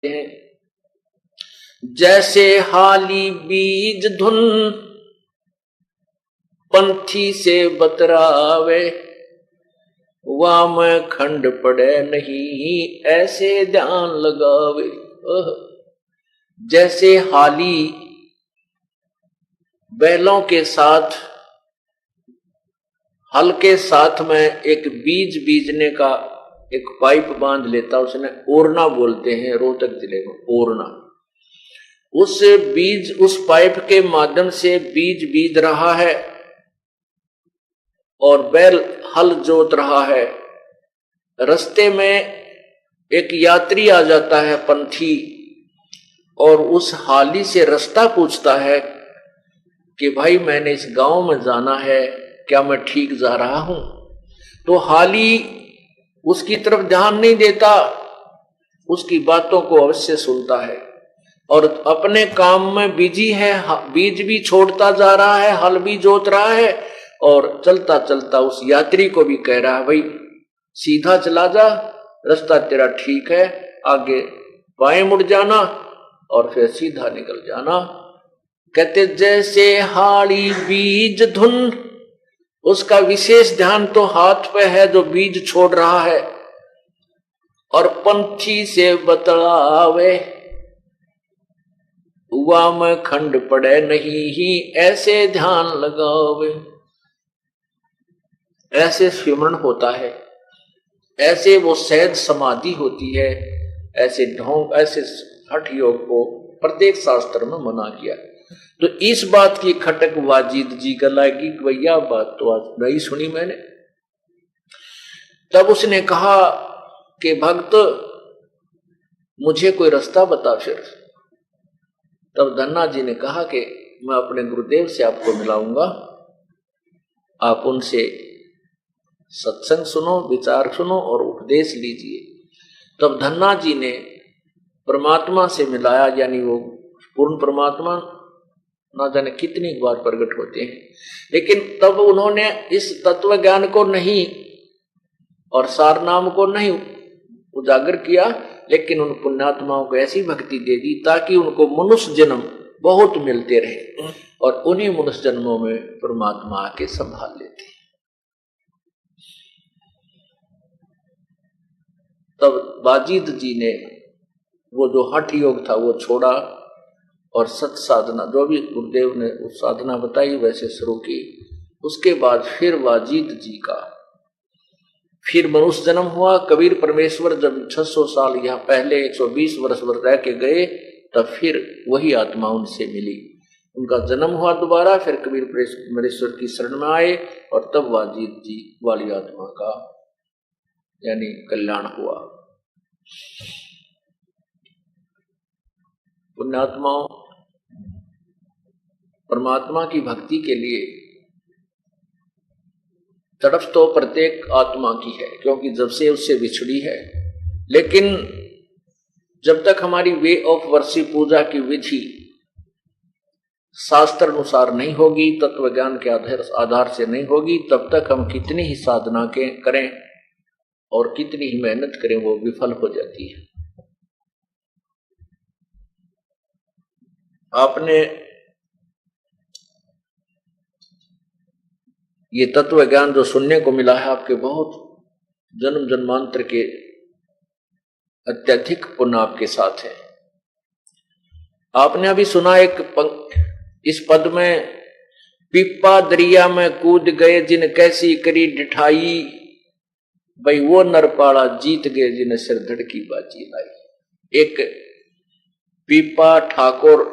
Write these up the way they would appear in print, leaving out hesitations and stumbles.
हैं। जैसे हाली बीज धुन पंथी से बतरावे, वाम खंड पड़े नहीं ऐसे ध्यान लगावे। जैसे हाली बैलों के साथ हल के साथ में एक बीज बीजने का एक पाइप बांध लेता, उसने ओरना बोलते हैं रोहतक जिले में, ओरना। उस बीज उस पाइप के माध्यम से बीज बीज रहा है और बैल हल जोत रहा है। रास्ते में एक यात्री आ जाता है पंथी, और उस हाली से रास्ता पूछता है कि भाई मैंने इस गांव में जाना है, क्या मैं ठीक जा रहा हूं? तो हाली उसकी तरफ ध्यान नहीं देता, उसकी बातों को अवश्य सुनता है और अपने काम में बिजी है। बीज भी छोड़ता जा रहा है, हल भी जोत रहा है, और चलता चलता उस यात्री को भी कह रहा है भाई सीधा चला जा, रास्ता तेरा ठीक है, आगे बाएं मुड़ जाना और फिर सीधा निकल जाना। कहते जैसे हाड़ी बीज धुन, उसका विशेष ध्यान तो हाथ पे है जो बीज छोड़ रहा है, और पंथी से बतलावे, हुआ में खंड पड़े नहीं ही ऐसे ध्यान लगावे। ऐसे स्मरण होता है, ऐसे वो सहज समाधि होती है, ऐसे ढोंग ऐसे हठ योग को प्रत्येक शास्त्र में मना किया। तो इस बात की खटक वाजिद जी का लगी, भैया बात तो आज नहीं सुनी मैंने। तब उसने कहा कि भक्त मुझे कोई रास्ता बता फिर। तब धन्ना जी ने कहा कि मैं अपने गुरुदेव से आपको मिलाऊंगा, आप उनसे सत्संग सुनो, विचार सुनो और उपदेश लीजिए। तब धन्ना जी ने परमात्मा से मिलाया, यानी वो पूर्ण परमात्मा ना जाने कितनी बार प्रकट होते हैं, लेकिन तब उन्होंने इस तत्व ज्ञान को नहीं और सार नाम को नहीं उजागर किया, लेकिन उन पुण्यात्माओं को ऐसी भक्ति दे दी ताकि उनको मनुष्य जन्म बहुत मिलते रहे और उन्हीं मनुष्य जन्मों में परमात्मा आके संभाल लेते। तब बाजिद जी ने वो जो हठ योग था वो छोड़ा और सत साधना, जो भी गुरुदेव ने उस साधना बताई वैसे शुरू की। उसके बाद फिर वाजिद जी का फिर मनुष्य जन्म हुआ। कबीर परमेश्वर जब 600 साल यहाँ पहले 120 वर्ष रह के गए, तब फिर वही आत्मा उनसे मिली, उनका जन्म हुआ दोबारा। फिर कबीर परमेश्वर की शरण में आए और तब वाजिद जी वाली आत्मा का यानी कल्याण हुआ। पुण्यात्माओं, परमात्मा की भक्ति के लिए तड़फ तो प्रत्येक आत्मा की है, क्योंकि जब से उससे बिछड़ी है। लेकिन जब तक हमारी वे ऑफ वर्शिप, पूजा की विधि शास्त्र अनुसार नहीं होगी, तत्व ज्ञान के आधार से नहीं होगी, तब तक हम कितनी ही साधना के करें और कितनी ही मेहनत करें वो विफल हो जाती है। आपने ये तत्व ज्ञान जो सुनने को मिला है, आपके बहुत जन्म जन्मांतर के अत्यधिक पुण्य आपके साथ है। आपने अभी सुना इस पद में, पिप्पा दरिया में कूद गए जिन कैसी करी डिठाई, भाई वो नरपाड़ा जीत गए जिन सिर धड़की बाजी लाई। एक पीपा ठाकुर,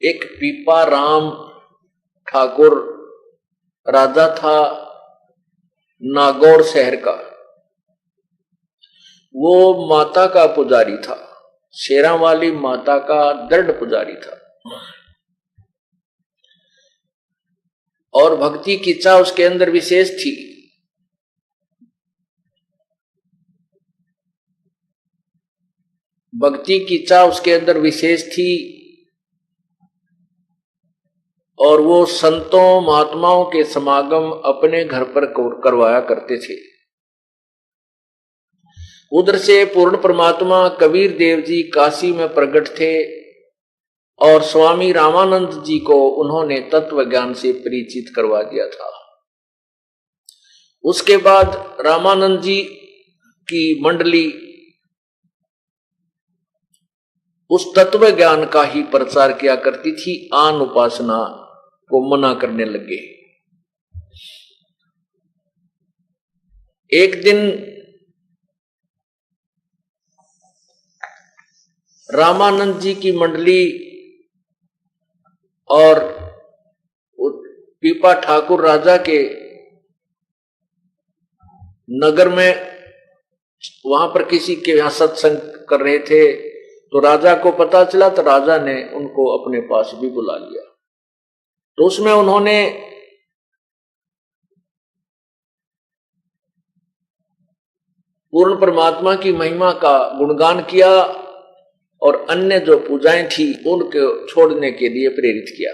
एक पीपा राम ठाकुर राजा था नागौर शहर का। वो माता का पुजारी था, शेरा वाली माता का दृढ़ पुजारी था, और भक्ति की इच्छा उसके अंदर विशेष थी। भक्ति की इच्छा उसके अंदर विशेष थी और वो संतों महात्माओं के समागम अपने घर पर करवाया करते थे। उधर से पूर्ण परमात्मा कबीर देव जी काशी में प्रकट थे और स्वामी रामानंद जी को उन्होंने तत्व ज्ञान से परिचित करवा दिया था। उसके बाद रामानंद जी की मंडली उस तत्व ज्ञान का ही प्रचार किया करती थी, आन उपासना को मना करने लगे। एक दिन रामानंद जी की मंडली और पीपा ठाकुर राजा के नगर में वहां पर किसी के यहां सत्संग कर रहे थे, तो राजा को पता चला, तो राजा ने उनको अपने पास भी बुला लिया। तो उसमें उन्होंने पूर्ण परमात्मा की महिमा का गुणगान किया और अन्य जो पूजाएं थी उनको छोड़ने के लिए प्रेरित किया।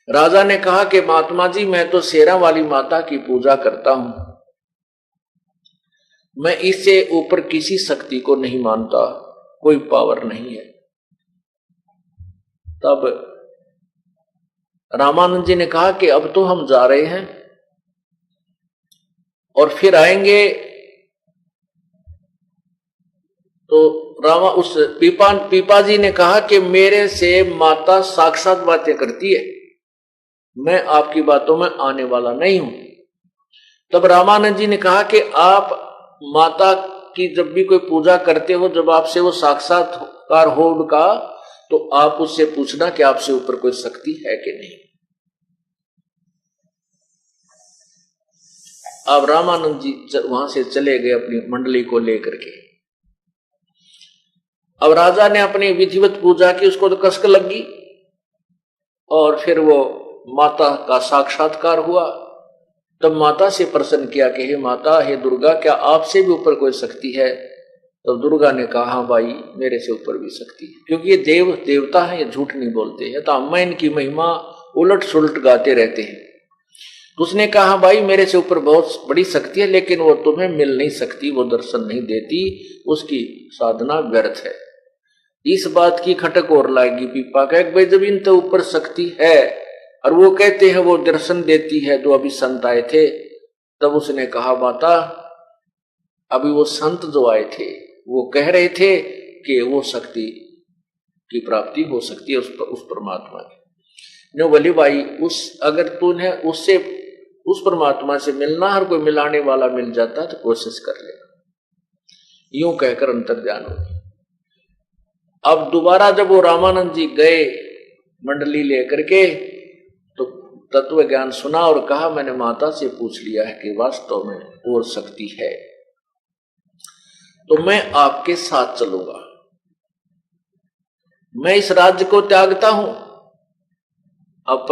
राजा ने कहा कि महात्मा जी, मैं तो शेरा वाली माता की पूजा करता हूं, मैं इससे ऊपर किसी शक्ति को नहीं मानता, कोई पावर नहीं है। तब रामानंद जी ने कहा कि अब तो हम जा रहे हैं और फिर आएंगे। तो उस पीपा जी ने कहा कि मेरे से माता साक्षात बातें करती है, मैं आपकी बातों में आने वाला नहीं हूं। तब रामानंद जी ने कहा कि आप माता की जब भी कोई पूजा करते हो, जब आपसे वो साक्षात्कार हो उनका, तो आप उससे पूछना कि आपसे ऊपर कोई शक्ति है कि नहीं। अब रामानंद जी वहां से चले गए अपनी मंडली को लेकर के। अब राजा ने अपनी विधिवत पूजा की, उसको तो कसक लगी और फिर वो माता का साक्षात्कार हुआ। तब माता से प्रश्न किया कि हे माता, हे दुर्गा, क्या आपसे भी ऊपर कोई शक्ति है? तब दुर्गा ने कहा, हाँ भाई, मेरे से ऊपर भी शक्ति है, क्योंकि ये देवता है, ये झूठ नहीं बोलते हैं, तो हम इनकी महिमा उलट सुलट गाते रहते हैं। तो उसने कहा, भाई मेरे से ऊपर बहुत बड़ी शक्ति है, लेकिन वो तुम्हें मिल नहीं सकती, वो दर्शन नहीं देती, उसकी साधना व्यर्थ है। इस बात की खटक और लाएगी पीपा का, भाई जब इन तो ऊपर शक्ति है और वो कहते हैं वो दर्शन देती है, तो अभी संत आए थे। तब उसने कहा, माता, अभी वो संत जो आए थे वो कह रहे थे कि वो शक्ति की प्राप्ति हो सकती है उस परमात्मा की। नो बोली, भाई अगर तूने उससे उस परमात्मा से मिलना, हर कोई मिलाने वाला मिल जाता तो कोशिश कर लेना। यूं कहकर अंतर्ध्यान हो गई। अब दोबारा जब वो रामानंद जी गए मंडली लेकर के, तो तत्व ज्ञान सुना और कहा, मैंने माता से पूछ लिया है कि वास्तव में और शक्ति है, तो मैं आपके साथ चलूंगा, मैं इस राज्य को त्यागता हूं। अब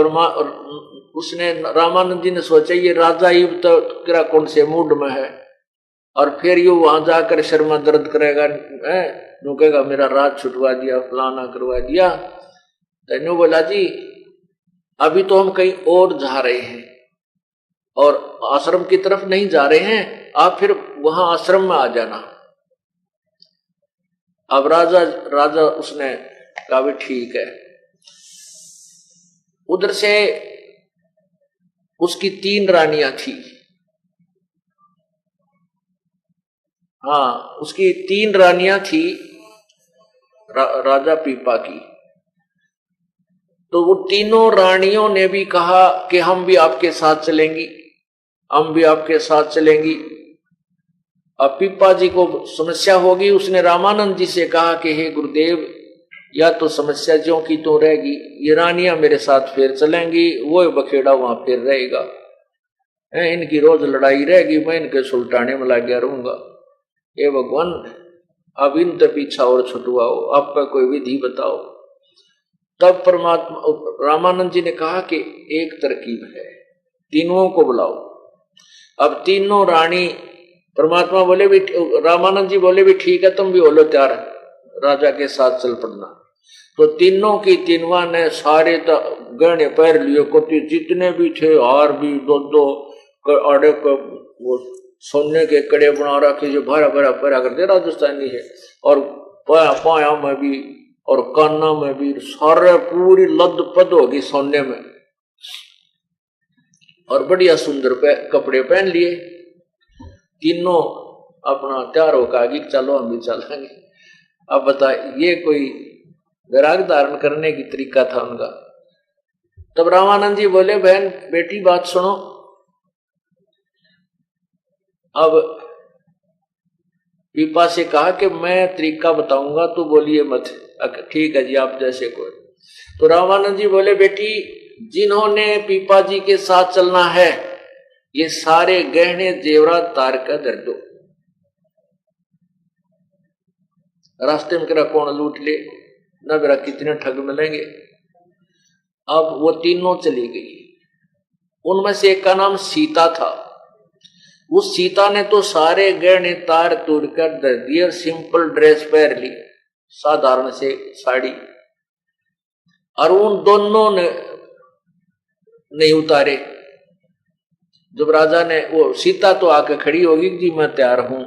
उसने रामानंद जी ने सोचा, ये राजा ही तो किरा कौन से मूड में है, और फिर यू वहां जाकर शर्मा दर्द करेगा, कहेगा मेरा राज छुटवा दिया, फलाना करवा दिया। तेनू बोला, जी अभी तो हम कहीं और जा रहे हैं और आश्रम की तरफ नहीं जा रहे हैं, आप फिर वहां आश्रम में आ जाना। अब राजा उसने कहा, भी ठीक है। उधर से उसकी 3 रानियां थी। हाँ, उसकी 3 रानियां थी राजा पीपा की। तो वो तीनों रानियों ने भी कहा कि हम भी आपके साथ चलेंगी, हम भी आपके साथ चलेंगी। अब पीपा जी को समस्या होगी, उसने रामानंद जी से कहा कि हे गुरुदेव, या तो समस्या ज्यों की तो रहेगी, ये रानियां मेरे साथ फिर चलेंगी, वो बखेड़ा वहां फिर रहेगा, इनकी रोज लड़ाई रहेगी, मैं इनके सुलटाने में लग गया रहूंगा। हे भगवान, अब इन तो पीछा और छुटवाओ, आपका कोई विधि बताओ। तब परमात्मा रामानंद जी ने कहा कि एक तरकीब है, तीनों को बुलाओ। अब तीनों रानी, परमात्मा बोले भी, रामानंद जी बोले भी ठीक है, तुम भी बोलो तैयार, राजा के साथ चल पड़ना। तो तीनों की तीनवा ने सारे गहने पैर लिए, कोती जितने भी थे, हार भी, दो आड़े को वो सोने के कड़े बना रखे जो भरा भरा पहरा करते राजस्थानी है, और पाया में भी और काना में भी सारे पूरी लद पद होगी सोने में, और बढ़िया सुंदर कपड़े पहन लिए। तीनों अपना तैयार होकर आगे चलो हम भी चलेंगे। अब बता, ये कोई वैराग धारण करने की तरीका था उनका। तब रामानंद जी बोले, बहन बेटी बात सुनो। अब पीपा से कहा कि मैं तरीका बताऊंगा, तो बोलिए मत। ठीक है जी, आप जैसे कोई। तो रामानंद जी बोले, बेटी जिन्होंने पीपा जी के साथ चलना है, ये सारे गहने जेवरात तार कर धर दो। रास्ते में करा कौन लूट ले ना, मेरा कितने ठग मिलेंगे। अब वो तीनों चली गई। उनमें से एक का नाम सीता था। उस सीता ने तो सारे गहने तार तोड़ कर धर दिए और सिंपल ड्रेस पहन ली, साधारण से साड़ी, और उन दोनों ने नहीं उतारे। जब राजा ने, वो सीता तो आके खड़ी होगी जी मैं तैयार हूं,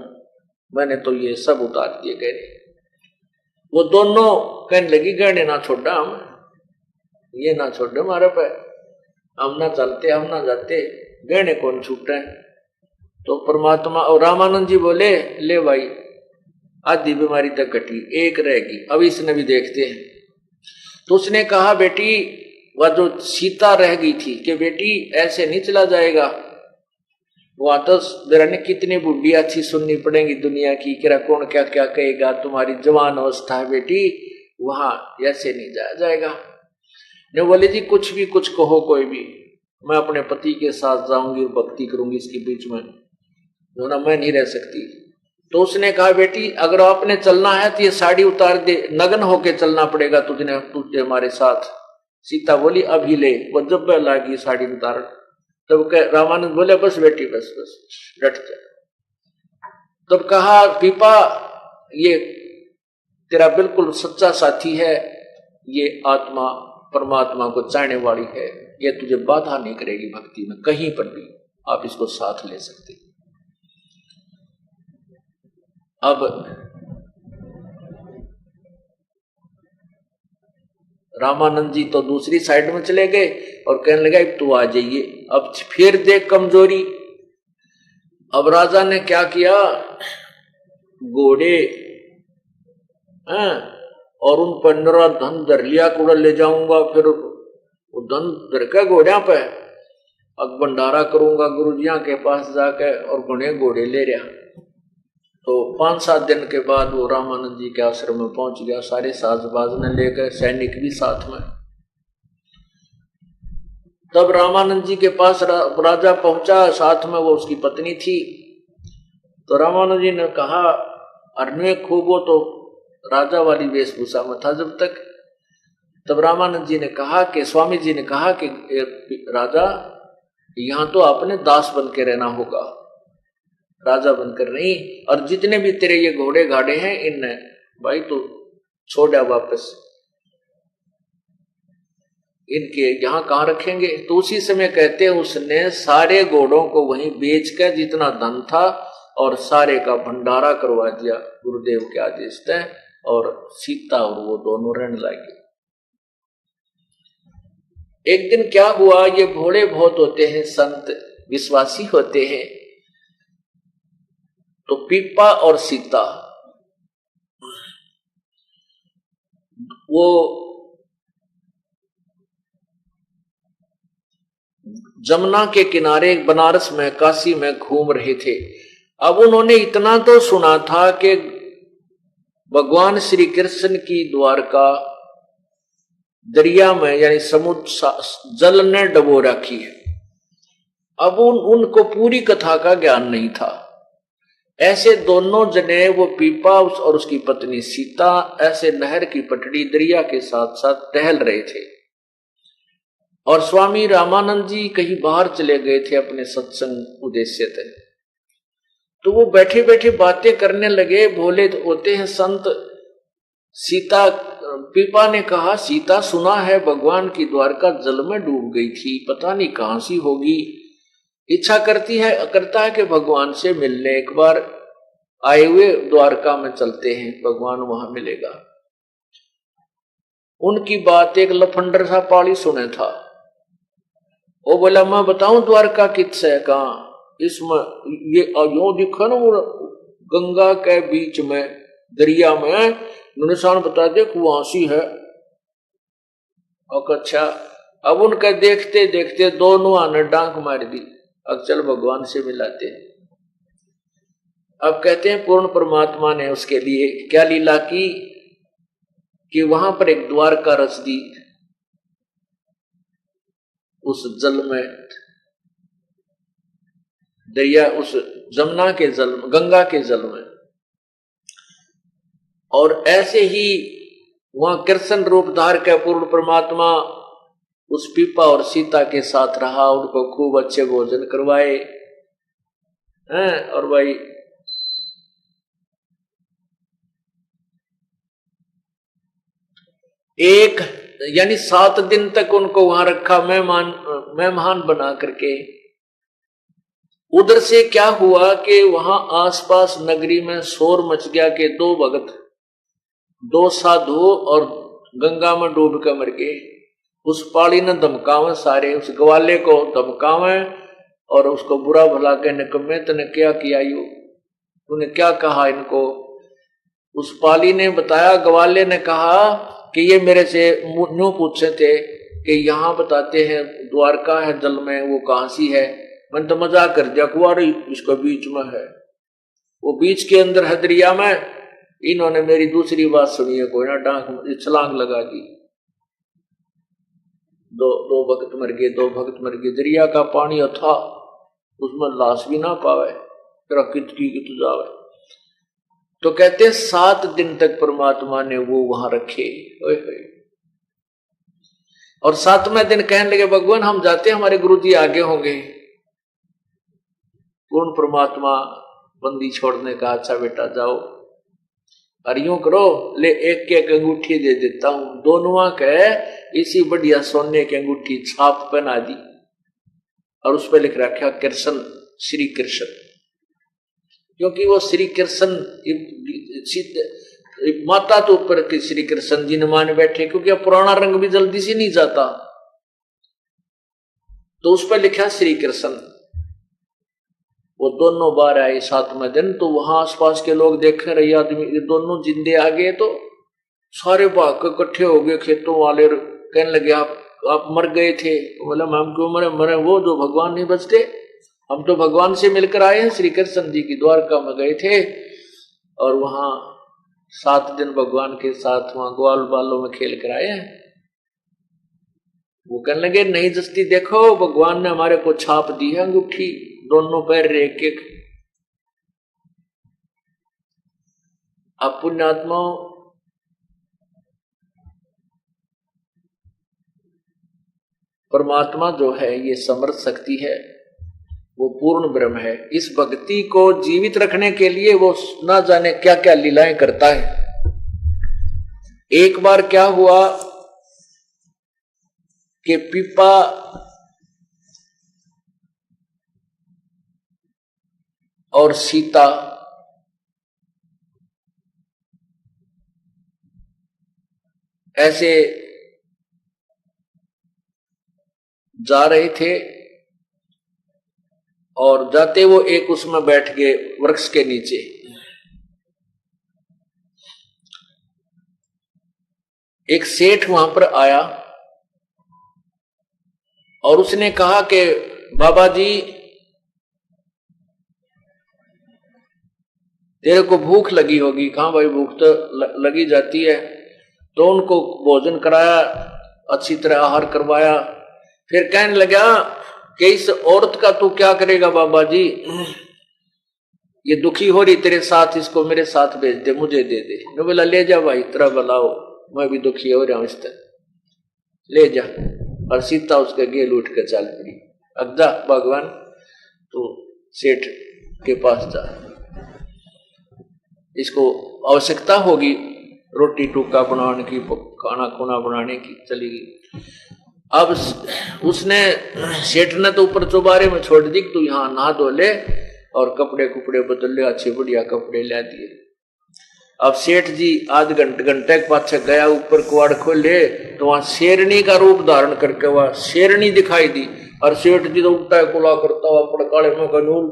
मैंने तो ये सब उतार दिए गहने। वो दोनों कहने लगी, गहने ना छोड़ा हम, ये ना छोड़े हमारे पे, हम ना चलते हम ना जाते, गहने कौन छूटे। तो परमात्मा और रामानंद जी बोले, ले भाई आधी बीमारी तक कटी, एक रहेगी, अब इसने भी देखते हैं। तो उसने कहा, बेटी वह जो सीता रह गई थी कि बेटी ऐसे नहीं चला जाएगा, वहां तो जरा ने कितनी बुढ़ी अच्छी सुननी पड़ेगी दुनिया की, किरा कौन क्या क्या कहेगा, तुम्हारी जवान अवस्था है बेटी, वहां ऐसे नहीं जाया जाएगा। ने बोले जी कुछ भी कुछ कहो, कोई भी, मैं अपने पति के साथ जाऊंगी और भक्ति करूंगी, इसके बीच में जो ना मैं नहीं रह सकती। तो उसने कहा, बेटी अगर आपने चलना है तो ये साड़ी उतार दे, नग्न होके चलना पड़ेगा तुझे हमारे साथ। सीता बोली, अभी ले। वो जब लागी साड़ी उतार, तब रामानंद बोले, बस बेटी बस बस डट जा। तब कहा, पीपा ये तेरा बिल्कुल सच्चा साथी है, ये आत्मा परमात्मा को चाहने वाली है, ये तुझे बाधा नहीं करेगी भक्ति में कहीं पर भी, आप इसको साथ ले सकते। अब रामानंद जी तो दूसरी साइड में चले गए और कहने लगा, अब तू आ जाइए, अब फिर देख कमजोरी। अब राजा ने क्या किया, घोड़े और उन 15 धन धर लिया, कूड़ा ले जाऊंगा, फिर वो धन धर के घोड़िया पे अब भंडारा करूंगा गुरुजिया के पास जाके, और घने घोड़े ले रहा। तो 5-7 दिन के बाद वो रामानंद जी के आश्रम में पहुंच गया, सारे साजबाज ने लेकर, सैनिक भी साथ में। तब रामानंद जी के पास राजा पहुंचा, साथ में वो उसकी पत्नी थी। तो रामानंद जी ने कहा, अरण्य खूब, वो तो राजा वाली वेशभूषा में था जब तक। तब रामानंद जी ने कहा कि, स्वामी जी ने कहा कि राजा यहां तो आपने दास बन के रहना होगा, राजा बनकर नहीं, और जितने भी तेरे ये घोड़े घाड़े हैं इन भाई तो छोड़ा वापस, इनके यहां कहां रखेंगे। तो उसी समय कहते हैं उसने सारे घोड़ों को वहीं बेचकर जितना धन था और सारे का भंडारा करवा दिया गुरुदेव के आदेश से, और सीता और वो दोनों रहने लगे। एक दिन क्या हुआ, ये भोले बहुत होते हैं, संत विश्वासी होते हैं। तो पीपा और सीता वो जमुना के किनारे बनारस में, काशी में घूम रहे थे। अब उन्होंने इतना तो सुना था कि भगवान श्री कृष्ण की द्वारका दरिया में यानी समुद्र जल ने डबो रखी है। अब उनको पूरी कथा का ज्ञान नहीं था। ऐसे दोनों जने, वो पीपा और उसकी पत्नी सीता, ऐसे नहर की पटड़ी दरिया के साथ साथ टहल रहे थे, और स्वामी रामानंद जी कहीं बाहर चले गए थे अपने सत्संग उद्देश्य थे। तो वो बैठे बैठे बातें करने लगे। भोले होते हैं संत। सीता, पीपा ने कहा, सीता सुना है भगवान की द्वारका जल में डूब गई थी, पता नहीं कहां सी होगी, इच्छा करता है कि भगवान से मिलने एक बार आए हुए द्वारका में चलते हैं, भगवान वहां मिलेगा। उनकी बात एक लफंडर सा पाली सुने था। वो बोला मैं बताऊं द्वारका किस है, कहा इसमें ये यो दिखा ना, वो गंगा के बीच में दरिया में निशान बता दे कुआसी है। अच्छा, अब उनका देखते देखते दोनों आने डांक मार दी। अब चल भगवान से मिलाते हैं। अब कहते हैं पूर्ण परमात्मा ने उसके लिए क्या लीला की कि वहां पर एक द्वारका रच दी उस जल में, दरिया उस जमुना के जल में, गंगा के जल में। और ऐसे ही वहां कृष्ण रूप धार के पूर्ण परमात्मा उस पीपा और सीता के साथ रहा, उनको खूब अच्छे भोजन करवाए हैं। और भाई एक यानी 7 दिन तक उनको वहां रखा मेहमान बना करके। उधर से क्या हुआ कि वहां आसपास नगरी में शोर मच गया कि 2 भगत, 2 साधु और गंगा में डूब कर मर गए। उस पाड़ी ने धमकावे, सारे उस ग्वाले को धमकावे और उसको बुरा भला के निकम्मे तूने क्या किया, यू तूने क्या कहा इनको। उस पाली ने बताया, ग्वाले ने कहा कि ये मेरे से न्यू पूछे थे कि यहाँ बताते हैं द्वारका है जल में, वो कहां सी है। मैंने तो मजाक कर दिया, कुआरी इसको बीच में है, वो बीच के अंदर है दरिया में। इन्होंने मेरी दूसरी बात सुनी है, कोई ना डांक छलांग लगा दी। दो भक्त मर गए, 2 भक्त मर गए। दरिया का पानी था, उसमें लाश भी ना पावे, तेरा कित जावे। तो कहते 7 दिन तक परमात्मा ने वो वहां रखे। और 7वें दिन कहने लगे भगवान हम जाते, हमारे गुरु जी आगे होंगे। पूर्ण परमात्मा बंदी छोड़ने का, अच्छा बेटा जाओ, और यूं करो ले एक अंगूठी दे देता हूं, दोनों के इसी बढ़िया सोने की अंगूठी छाप पहना दी और उस पर लिख रखा कृष्ण, श्री कृष्ण। क्योंकि वो श्री कृष्ण माता तो ऊपर के श्री कृष्ण जी ने मान बैठे, क्योंकि अब पुराना रंग भी जल्दी से नहीं जाता, तो उस पर लिखा श्री कृष्ण। वो दोनों बार आए 7वें दिन, तो वहां आसपास के लोग देख रहे आदमी ये दोनों जिंदे आ गए, तो सारे भाग के इकट्ठे हो गए। खेतों वाले कहने लगे आप मर गए थे। तो बोला हम क्यों मरे, वो जो भगवान नहीं बचते, हम तो भगवान से मिलकर आए हैं, श्री कृष्ण जी की द्वारका में गए थे और वहां 7 दिन भगवान के साथ वहां ग्वाल बालों में खेल कर आए हैं। वो कहने लगे नहीं जस्ती, देखो भगवान ने हमारे को छाप दी है अंगूठी, दोनों पैर एक एक। अब पुण्यात्मा परमात्मा जो है ये समर्थ शक्ति है, वो पूर्ण ब्रह्म है। इस भक्ति को जीवित रखने के लिए वो ना जाने क्या क्या लीलाएं करता है। एक बार क्या हुआ कि पीपा और सीता ऐसे जा रहे थे और जाते वो एक उसमें बैठ गए वृक्ष के नीचे। एक सेठ वहां पर आया और उसने कहा कि बाबा जी तेरे को भूख लगी होगी। कहाँ भाई, भूख तो लगी जाती है। तो उनको भोजन कराया, अच्छी तरह आहार करवाया। फिर कहने लगा कि इस औरत का तू क्या करेगा बाबा जी, ये दुखी हो रही तेरे साथ, इसको मेरे साथ भेज दे, मुझे दे दे। मैं बोला ले जा भाई, तेरा भलाओ, मैं भी दुखी हो रहा हूं, इस तरह ले जा। और सीता उसके गेल उठ कर चल पड़ी। अब जा भगवान, तो सेठ के पास जा, इसको आवश्यकता होगी रोटी टूका बनाने की, खाना खुना बनाने की, चली गई। अब उसने सेठ ने तो ऊपर चौबारे में छोड़ दी, तू यहाँ नहा धो ले और कपड़े कुपड़े बदल ले, अच्छे बढ़िया कपड़े ला दिए। अब सेठ जी आध घंटे के पाछे गया, ऊपर कुआड़ खोले तो वहां शेरनी का रूप धारण करके वह शेरनी दिखाई दी। और सेठ जी तो उल्टा कुला करता हुआ पड़काले में कानून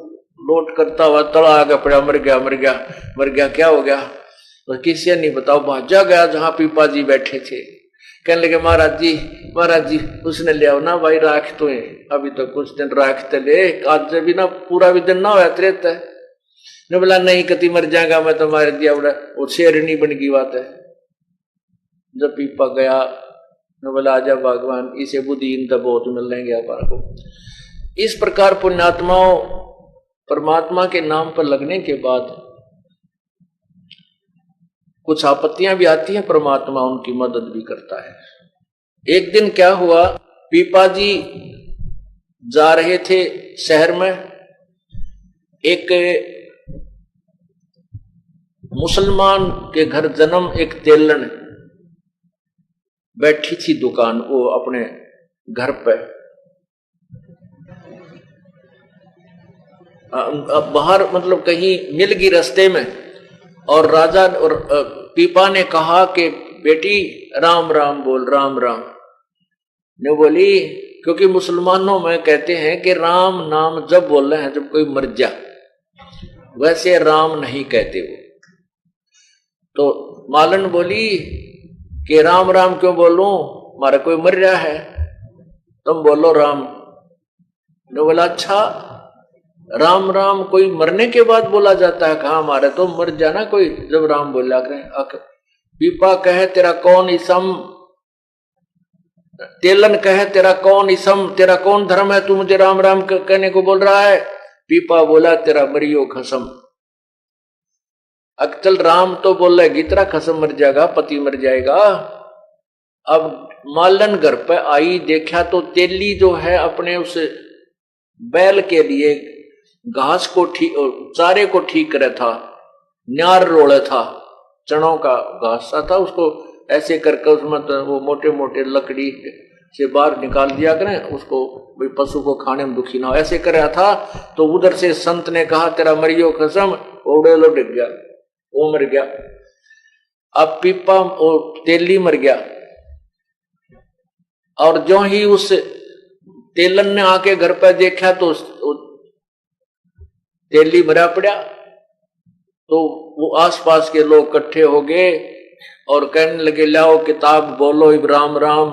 लोट करता हुआ तला आगे पड़ा, मर गया मर गया मर गया, क्या हो गया? तो किसी नहीं बताओ, भाजा गया जहां पीपा जी बैठे थे। कहने लगे महाराज जी उसने ले आओ ना भाई, राख तो है अभी तो कुछ दिन राखते ले, आज भी ना पूरा भी दिन ना होया रहता है। ने बोला नहीं कति मर जाएगा मैं तो मार दिया, बोला वो शेरनी बन की बात है। जब पीपा गया ने बोला आजा भगवान, इसे बुद्धिहीन तो बहुत मिल लेंगे अपन को। इस प्रकार पुण्यात्माओं परमात्मा के नाम पर लगने के बाद कुछ आपत्तियां भी आती हैं, परमात्मा उनकी मदद भी करता है। एक दिन क्या हुआ, पीपा जी जा रहे थे शहर में, एक मुसलमान के घर जन्म एक तेलन बैठी थी दुकान, वो अपने घर पे बाहर मतलब कहीं मिल गई रास्ते में। और राजा और पीपा ने कहा कि बेटी राम राम बोल, राम राम। ने बोली क्योंकि मुसलमानों में कहते हैं कि राम नाम जब बोल रहे हैं जब कोई मर जा, वैसे राम नहीं कहते वो। तो मालन बोली कि राम राम क्यों बोलूं, हमारा कोई मर रहा है, तुम बोलो राम। ने बोला अच्छा राम राम कोई मरने के बाद बोला जाता है? कहा हमारे तो मर जाना कोई जब राम बोला करें। पीपा कहे तेरा कौन इसम, तेलन कहे तेरा कौन इसम, तेरा कौन धर्म है, तू मुझे राम राम कहने को बोल रहा है? पीपा बोला तेरा मरियो खसम। अक्चल राम तो बोल रहे तेरा खसम मर जाएगा, पति मर जाएगा। अब मालन घर पे आई, देखा तो तेली जो है अपने उस बैल के लिए घास को ठीक चारे को ठीक करे था, न्यार रोड़े था, चनों का घास था, उसको ऐसे करके उसमें तो वो मोटे मोटे लकड़ी से बाहर निकाल दिया करें उसको, भाई पशु को खाने में दुखी ना हो, ऐसे कर रहा था। तो उधर से संत ने कहा तेरा मरियो कसम, ओढ़े लो डिग गया, वो मर गया। अब पीपा और तेली मर गया। और जो ही उस तेलन ने आके घर पर देखा तो तेली मरा पड़ा। तो वो आसपास के लोग इकट्ठे हो गए और कहने लगे लाओ किताब बोलो इब राम राम।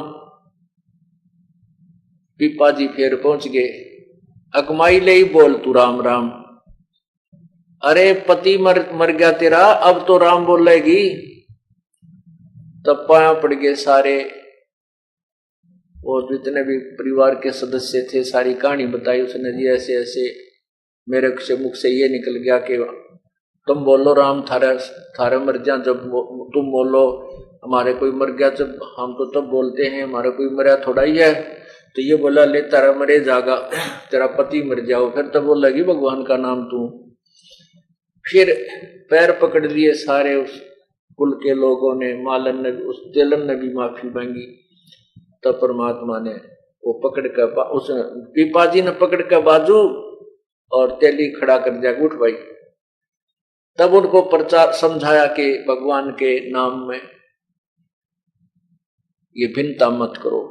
पीपा जी फिर पहुंच गए, अकमाई ले ही बोल तू राम राम। अरे पति मर गया तेरा, अब तो राम बोलेगी। तब पाया पड़ गए सारे, और जितने भी परिवार के सदस्य थे सारी कहानी बताई उसने जी, ऐसे ऐसे मेरे से मुख से ये निकल गया कि तुम बोलो राम थारे मर जा, जब तुम बोलो हमारे कोई मर गया, जब हम तो तब बोलते हैं, हमारा कोई मरा थोड़ा ही है। तो ये बोला ले तारा मरे जागा, तेरा पति मर जाओ। फिर तब बोलेगी भगवान का नाम तू। फिर पैर पकड़ लिए सारे उस कुल के लोगों ने, मालन ने, उस तेलन ने भी माफी मांगी। तब परमात्मा ने वो पकड़ कर उस पीपा जी ने पकड़ कर बाजू और तेली खड़ा कर दिया, उठ भाई। तब उनको प्रचार समझाया कि भगवान के नाम में ये भिन्नता मत करो,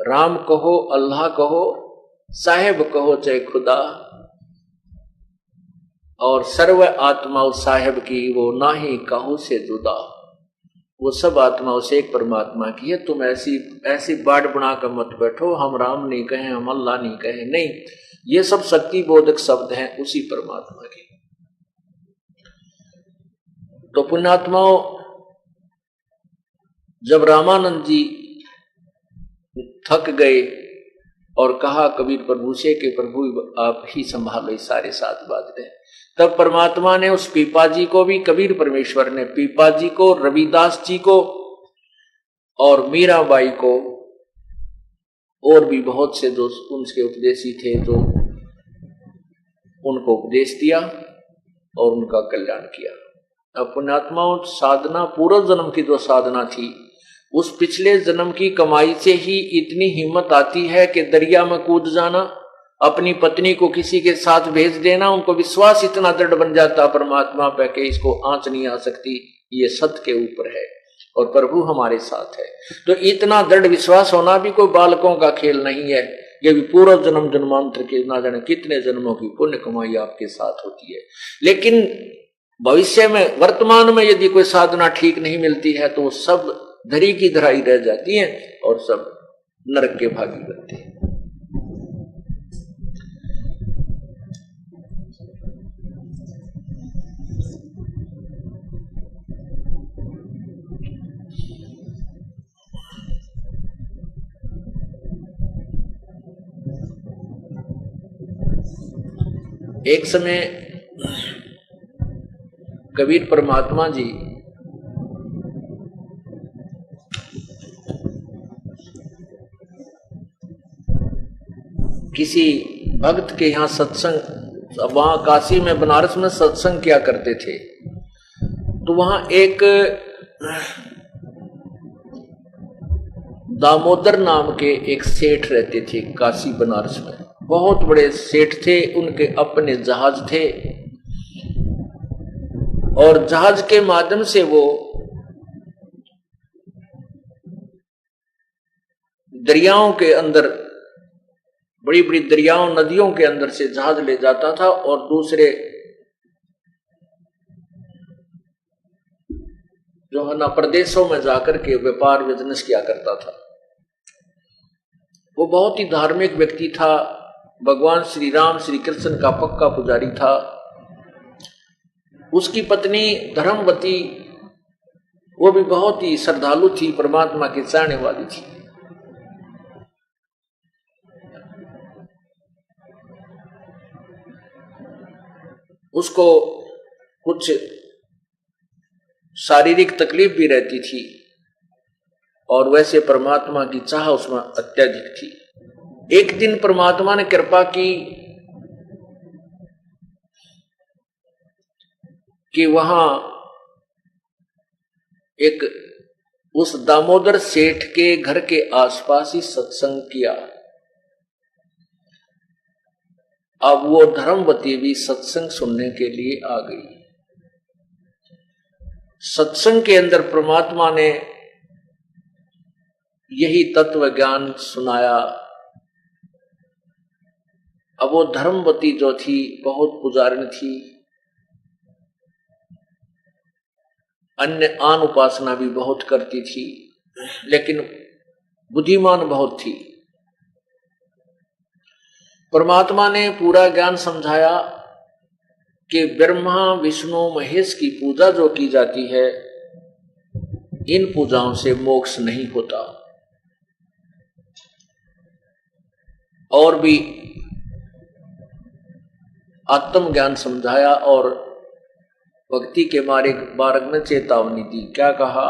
राम कहो, अल्लाह कहो, साहेब कहो चाहे खुदा, और सर्व आत्मा साहेब की वो ना ही कहो से जुदा। वो सब आत्माओं से एक परमात्मा की है। तुम ऐसी बाढ़ बना कर मत बैठो, हम राम नहीं कहें, हम अल्लाह नहीं कहें, नहीं, ये सब शक्ति बोधक शब्द हैं उसी परमात्मा के। तो पुण्यात्माओं, जब रामानंद जी थक गए और कहा कबीर प्रभु से कि प्रभु आप ही संभालो सारे साथ बात रहे, तब परमात्मा ने उस पीपा जी को भी, कबीर परमेश्वर ने पीपा जी को, रविदास जी को और मीराबाई को, और भी बहुत से जो उनके उपदेशी थे जो उनको उपदेश दिया और उनका कल्याण किया। अब पुण्यात्माओं, साधना पूर्व जन्म की जो साधना थी उस पिछले जन्म की कमाई से ही इतनी हिम्मत आती है कि दरिया में कूद जाना, अपनी पत्नी को किसी के साथ भेज देना। उनको विश्वास इतना दृढ़ बन जाता परमात्मा पे कि इसको आंच नहीं आ सकती, ये सत्य के ऊपर है और प्रभु हमारे साथ है। तो इतना दृढ़ विश्वास होना भी कोई बालकों का खेल नहीं है। ये भी पूर्व जन्म जन्मांतर के ना जाने कितने जन्मों की पुण्य कमाई आपके साथ होती है। लेकिन भविष्य में, वर्तमान में यदि कोई साधना ठीक नहीं मिलती है तो वो सब धरी की धराई रह जाती है और सब नरक के भागी बनते हैं। एक समय कबीर परमात्मा जी किसी भक्त के यहाँ सत्संग, वहां काशी में, बनारस में सत्संग किया करते थे। तो वहां एक दामोदर नाम के एक सेठ रहते थे काशी बनारस में। बहुत बड़े सेठ थे, उनके अपने जहाज थे और जहाज के माध्यम से वो दरियाओं के अंदर, बड़ी बड़ी दरियाओं नदियों के अंदर से जहाज ले जाता था और दूसरे जो है ना प्रदेशों में जाकर के व्यापार बिजनेस किया करता था। वो बहुत ही धार्मिक व्यक्ति था, भगवान श्री राम श्री कृष्ण का पक्का पुजारी था। उसकी पत्नी धर्मवती, वो भी बहुत ही श्रद्धालु थी, परमात्मा की चाहने वाली थी। उसको कुछ शारीरिक तकलीफ भी रहती थी और वैसे परमात्मा की चाह उसमें अत्यधिक थी। एक दिन परमात्मा ने कृपा की कि वहां एक उस दामोदर सेठ के घर के आसपास ही सत्संग किया। अब वो धर्मवती भी सत्संग सुनने के लिए आ गई। सत्संग के अंदर परमात्मा ने यही तत्व ज्ञान सुनाया। अब वो धर्मवती जो थी बहुत पुजारिन थी, अन्य आन उपासना भी बहुत करती थी, लेकिन बुद्धिमान बहुत थी। परमात्मा ने पूरा ज्ञान समझाया कि ब्रह्मा विष्णु महेश की पूजा जो की जाती है, इन पूजाओं से मोक्ष नहीं होता। और भी आत्म ज्ञान समझाया और भक्ति के मार्ग में चेतावनी दी। क्या कहा?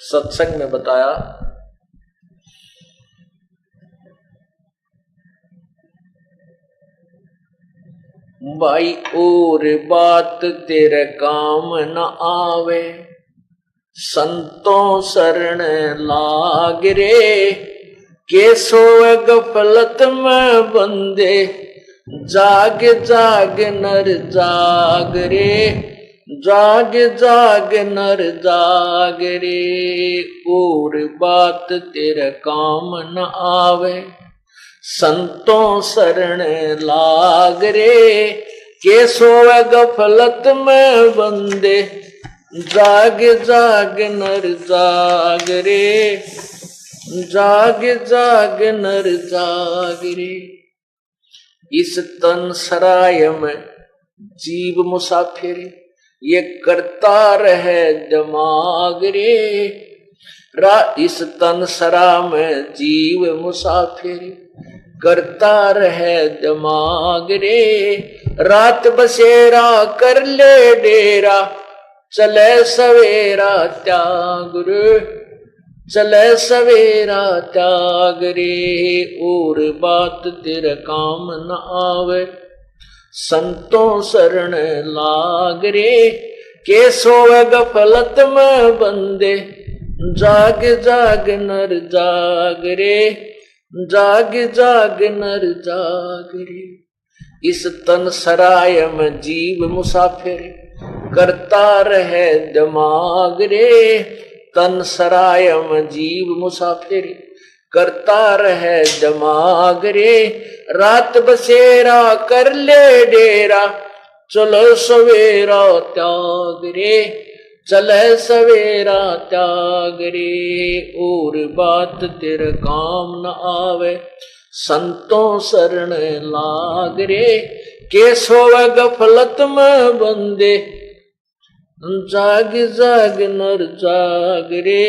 सत्संग में बताया, भाई और बात तेरे काम न आवे, संतों शरण लाग रे, के सोए गफलत में बंदे, जाग जाग नर जाग रे, जाग जाग नर जाग रे। और बात तेरे काम न आवे, संतों शरण लाग रे, के सोए गफलत में बंदे, जाग जाग नर जाग रे, जाग जाग नर जाग रे। इस तन सराय में जीव मुसाफिर, ये करता रहे दिमाग रे। इस तन सरा में जीव मुसाफिर, करता रहे दिमाग रे। रात बसेरा कर ले डेरा, चले सवेरा त्याग रे, चले सवेरा त्याग रे। और बात तेरे काम न आवे, संतों शरण लाग रे, के सोए गफलत में बंदे, जाग जाग नर जाग रे, जाग जाग नर जाग रे। इस तन सराय में जीव मुसाफिर, करता रहे दिमाग रे। तन सराय में जीव मुसाफिर, करता रहे दिमाग रे। रात बसेरा कर ले डेरा, चलो सवेरा त्याग रे, चले सवेरा त्याग रे। और बात तेरे काम न आवे, संतों शरण लाग रे। के सोवे गफलत में बंदे, जाग जाग नर जाग रे,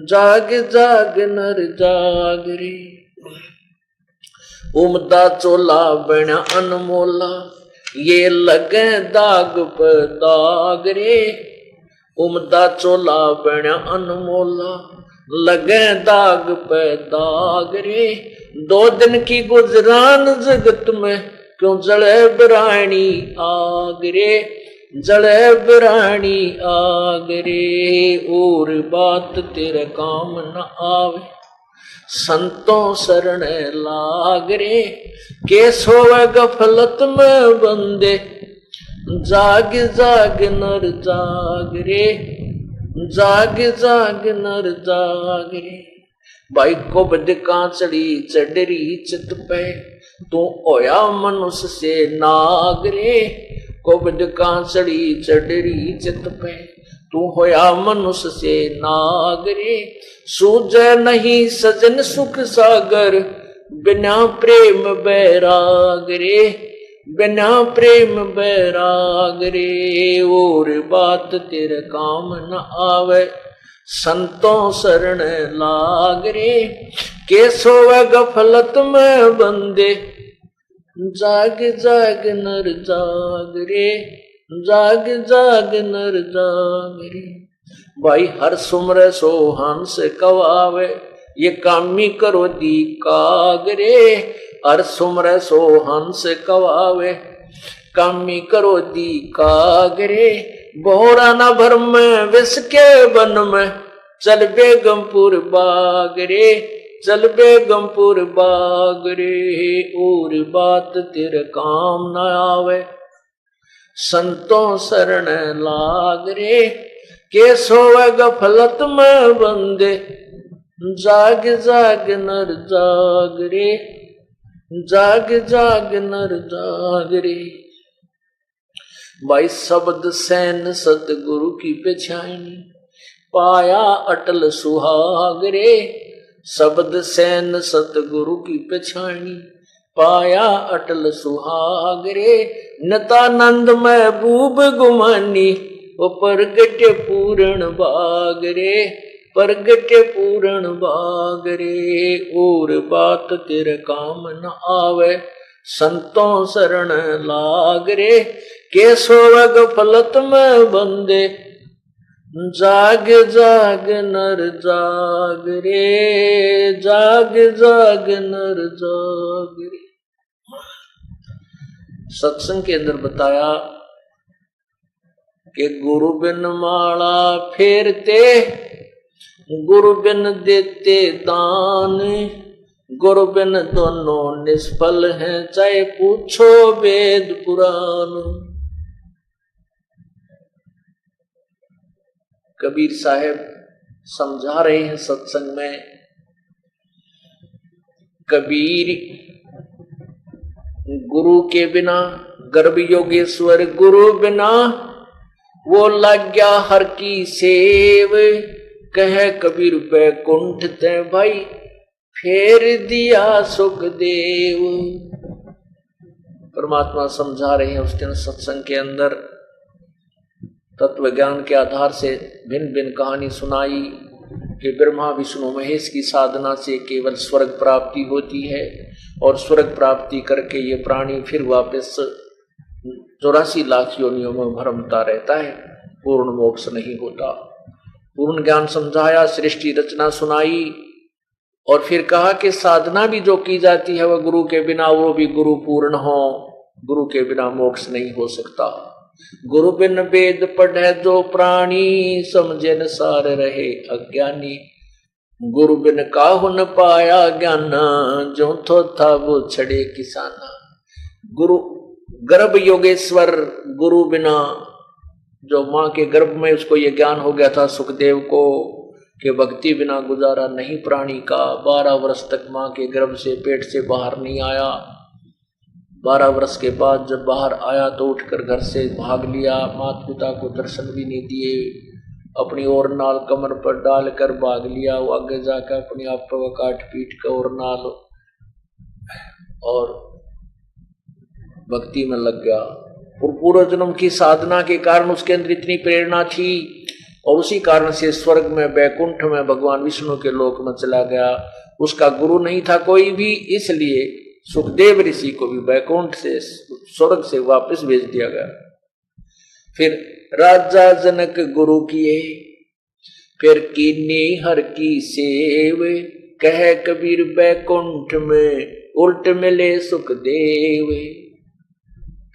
जाग जाग नर जाग रे। उमदा चोला बना अनमोला, ये लगे दाग पे दाग रे। उमदा चोला बना अनमोला, लगे दाग पे दाग रे। 2 दिन की गुजरान जगत में, क्यों जले बिरानी आग रे, जले बिरानी आग रे। और बात तेरे काम न आवे, संतों शरण लाग रे। के सोवे गफलत में बंदे, जाग जाग नर जाग रे, जाग जाग नर जाग रे। भाई को बदका चढ़ी चढ़री चित पे, तू होया मनुष्य से नाग रे। को बदका चढ़ी चढ़री चित पे, तू होया मनुष्य से नाग रे। सूझे नहीं सजन सुख सागर, बिना प्रेम बैराग रे, बिना प्रेम बैराग रे। और बात तेरे काम न आवे, संतों शरण लाग रे। के सोवे गफलत में बंदे, जाग जाग नर जाग रे, जाग जाग नर जाग रे। भाई हर सुमर सो हंस कवावे, ये कामी करो दी काग रे। हर सुमर सो हंस कवावे, कामी करो दी काग रे। बोरा न भर में विष के वन में, चल बेगमपुर बाग रे, चल बेगमपुर बाग रे। और बात तेरे काम न आवे, संतों शरण लाग रे। के सोवे गफलत में बंदे, जाग जाग नर जाग रे, जाग जाग नर जाग रे। भाई शब्द सैन सतगुरु की पेछानी, पाया अटल सुहाग रे। शब्द सैन सतगुरु की पेछानी, पाया अटल सुहाग रे। नतानंद महबूब गुमानी, वो परगट पूर्ण बाग रे, परगट पूर्ण बाग रे। और बात तेरे काम न आवे, संतों शरण लाग रे। के सोवे गफलत में बंदे, जाग जाग नर जाग रे, जाग जाग नर जाग रे। सत्संग के अंदर बताया कि गुरु बिन माला फेरते, गुरु बिन देते दान। गुरु बिन दोनों निष्फल हैं, चाहे पूछो वेद पुराण। कबीर साहब समझा रहे हैं सत्संग में, कबीर गुरु के बिना, गर्भ योगेश्वर गुरु बिना, वो लग गया हर की सेव। कह कबीर बैकुंठ ते भाई, फेर दिया सुखदेव। परमात्मा समझा रहे हैं उस दिन सत्संग के अंदर, तत्व ज्ञान के आधार से भिन्न भिन्न कहानी सुनाई कि ब्रह्मा विष्णु महेश की साधना से केवल स्वर्ग प्राप्ति होती है, और स्वर्ग प्राप्ति करके ये प्राणी फिर वापस 84 लाख योनियों में भ्रमता रहता है, पूर्ण मोक्ष नहीं होता। पूर्ण ज्ञान समझाया, सृष्टि रचना सुनाई, और फिर कहा कि साधना भी जो की जाती है वह गुरु के बिना, वो भी गुरु पूर्ण हो, गुरु के बिना मोक्ष नहीं हो सकता। गुरु बिन वेद पढ़े जो प्राणी, समझे न सार रहे अज्ञानी। गुरु बिन काहु न पाया ज्ञान, जो थो था वो छड़े किसाना। गुरु गर्भ योगेश्वर, गुरु बिना, जो माँ के गर्भ में उसको ये ज्ञान हो गया था सुखदेव को कि भक्ति बिना गुजारा नहीं प्राणी का। 12 वर्ष तक माँ के गर्भ से पेट से बाहर नहीं आया। 12 वर्ष के बाद जब बाहर आया तो उठकर घर से भाग लिया, माता पिता को दर्शन भी नहीं दिए, अपनी और नाल कमर पर डालकर भाग लिया। वो आगे जाकर अपने आप पर काट पीट कर और नाल और भक्ति में लग गया। और पूर्व जन्म की साधना के कारण उसके अंदर इतनी प्रेरणा थी और उसी कारण से स्वर्ग में वैकुंठ में भगवान विष्णु के लोक में चला गया। उसका गुरु नहीं था कोई भी, इसलिए सुखदेव ऋषि को भी वैकुंठ से स्वर्ग से वापस भेज दिया गया। फिर राजा जनक गुरु किए, फिर कीनी हर की सेव, कह कबीर वैकुंठ में उल्ट मिले सुखदेव।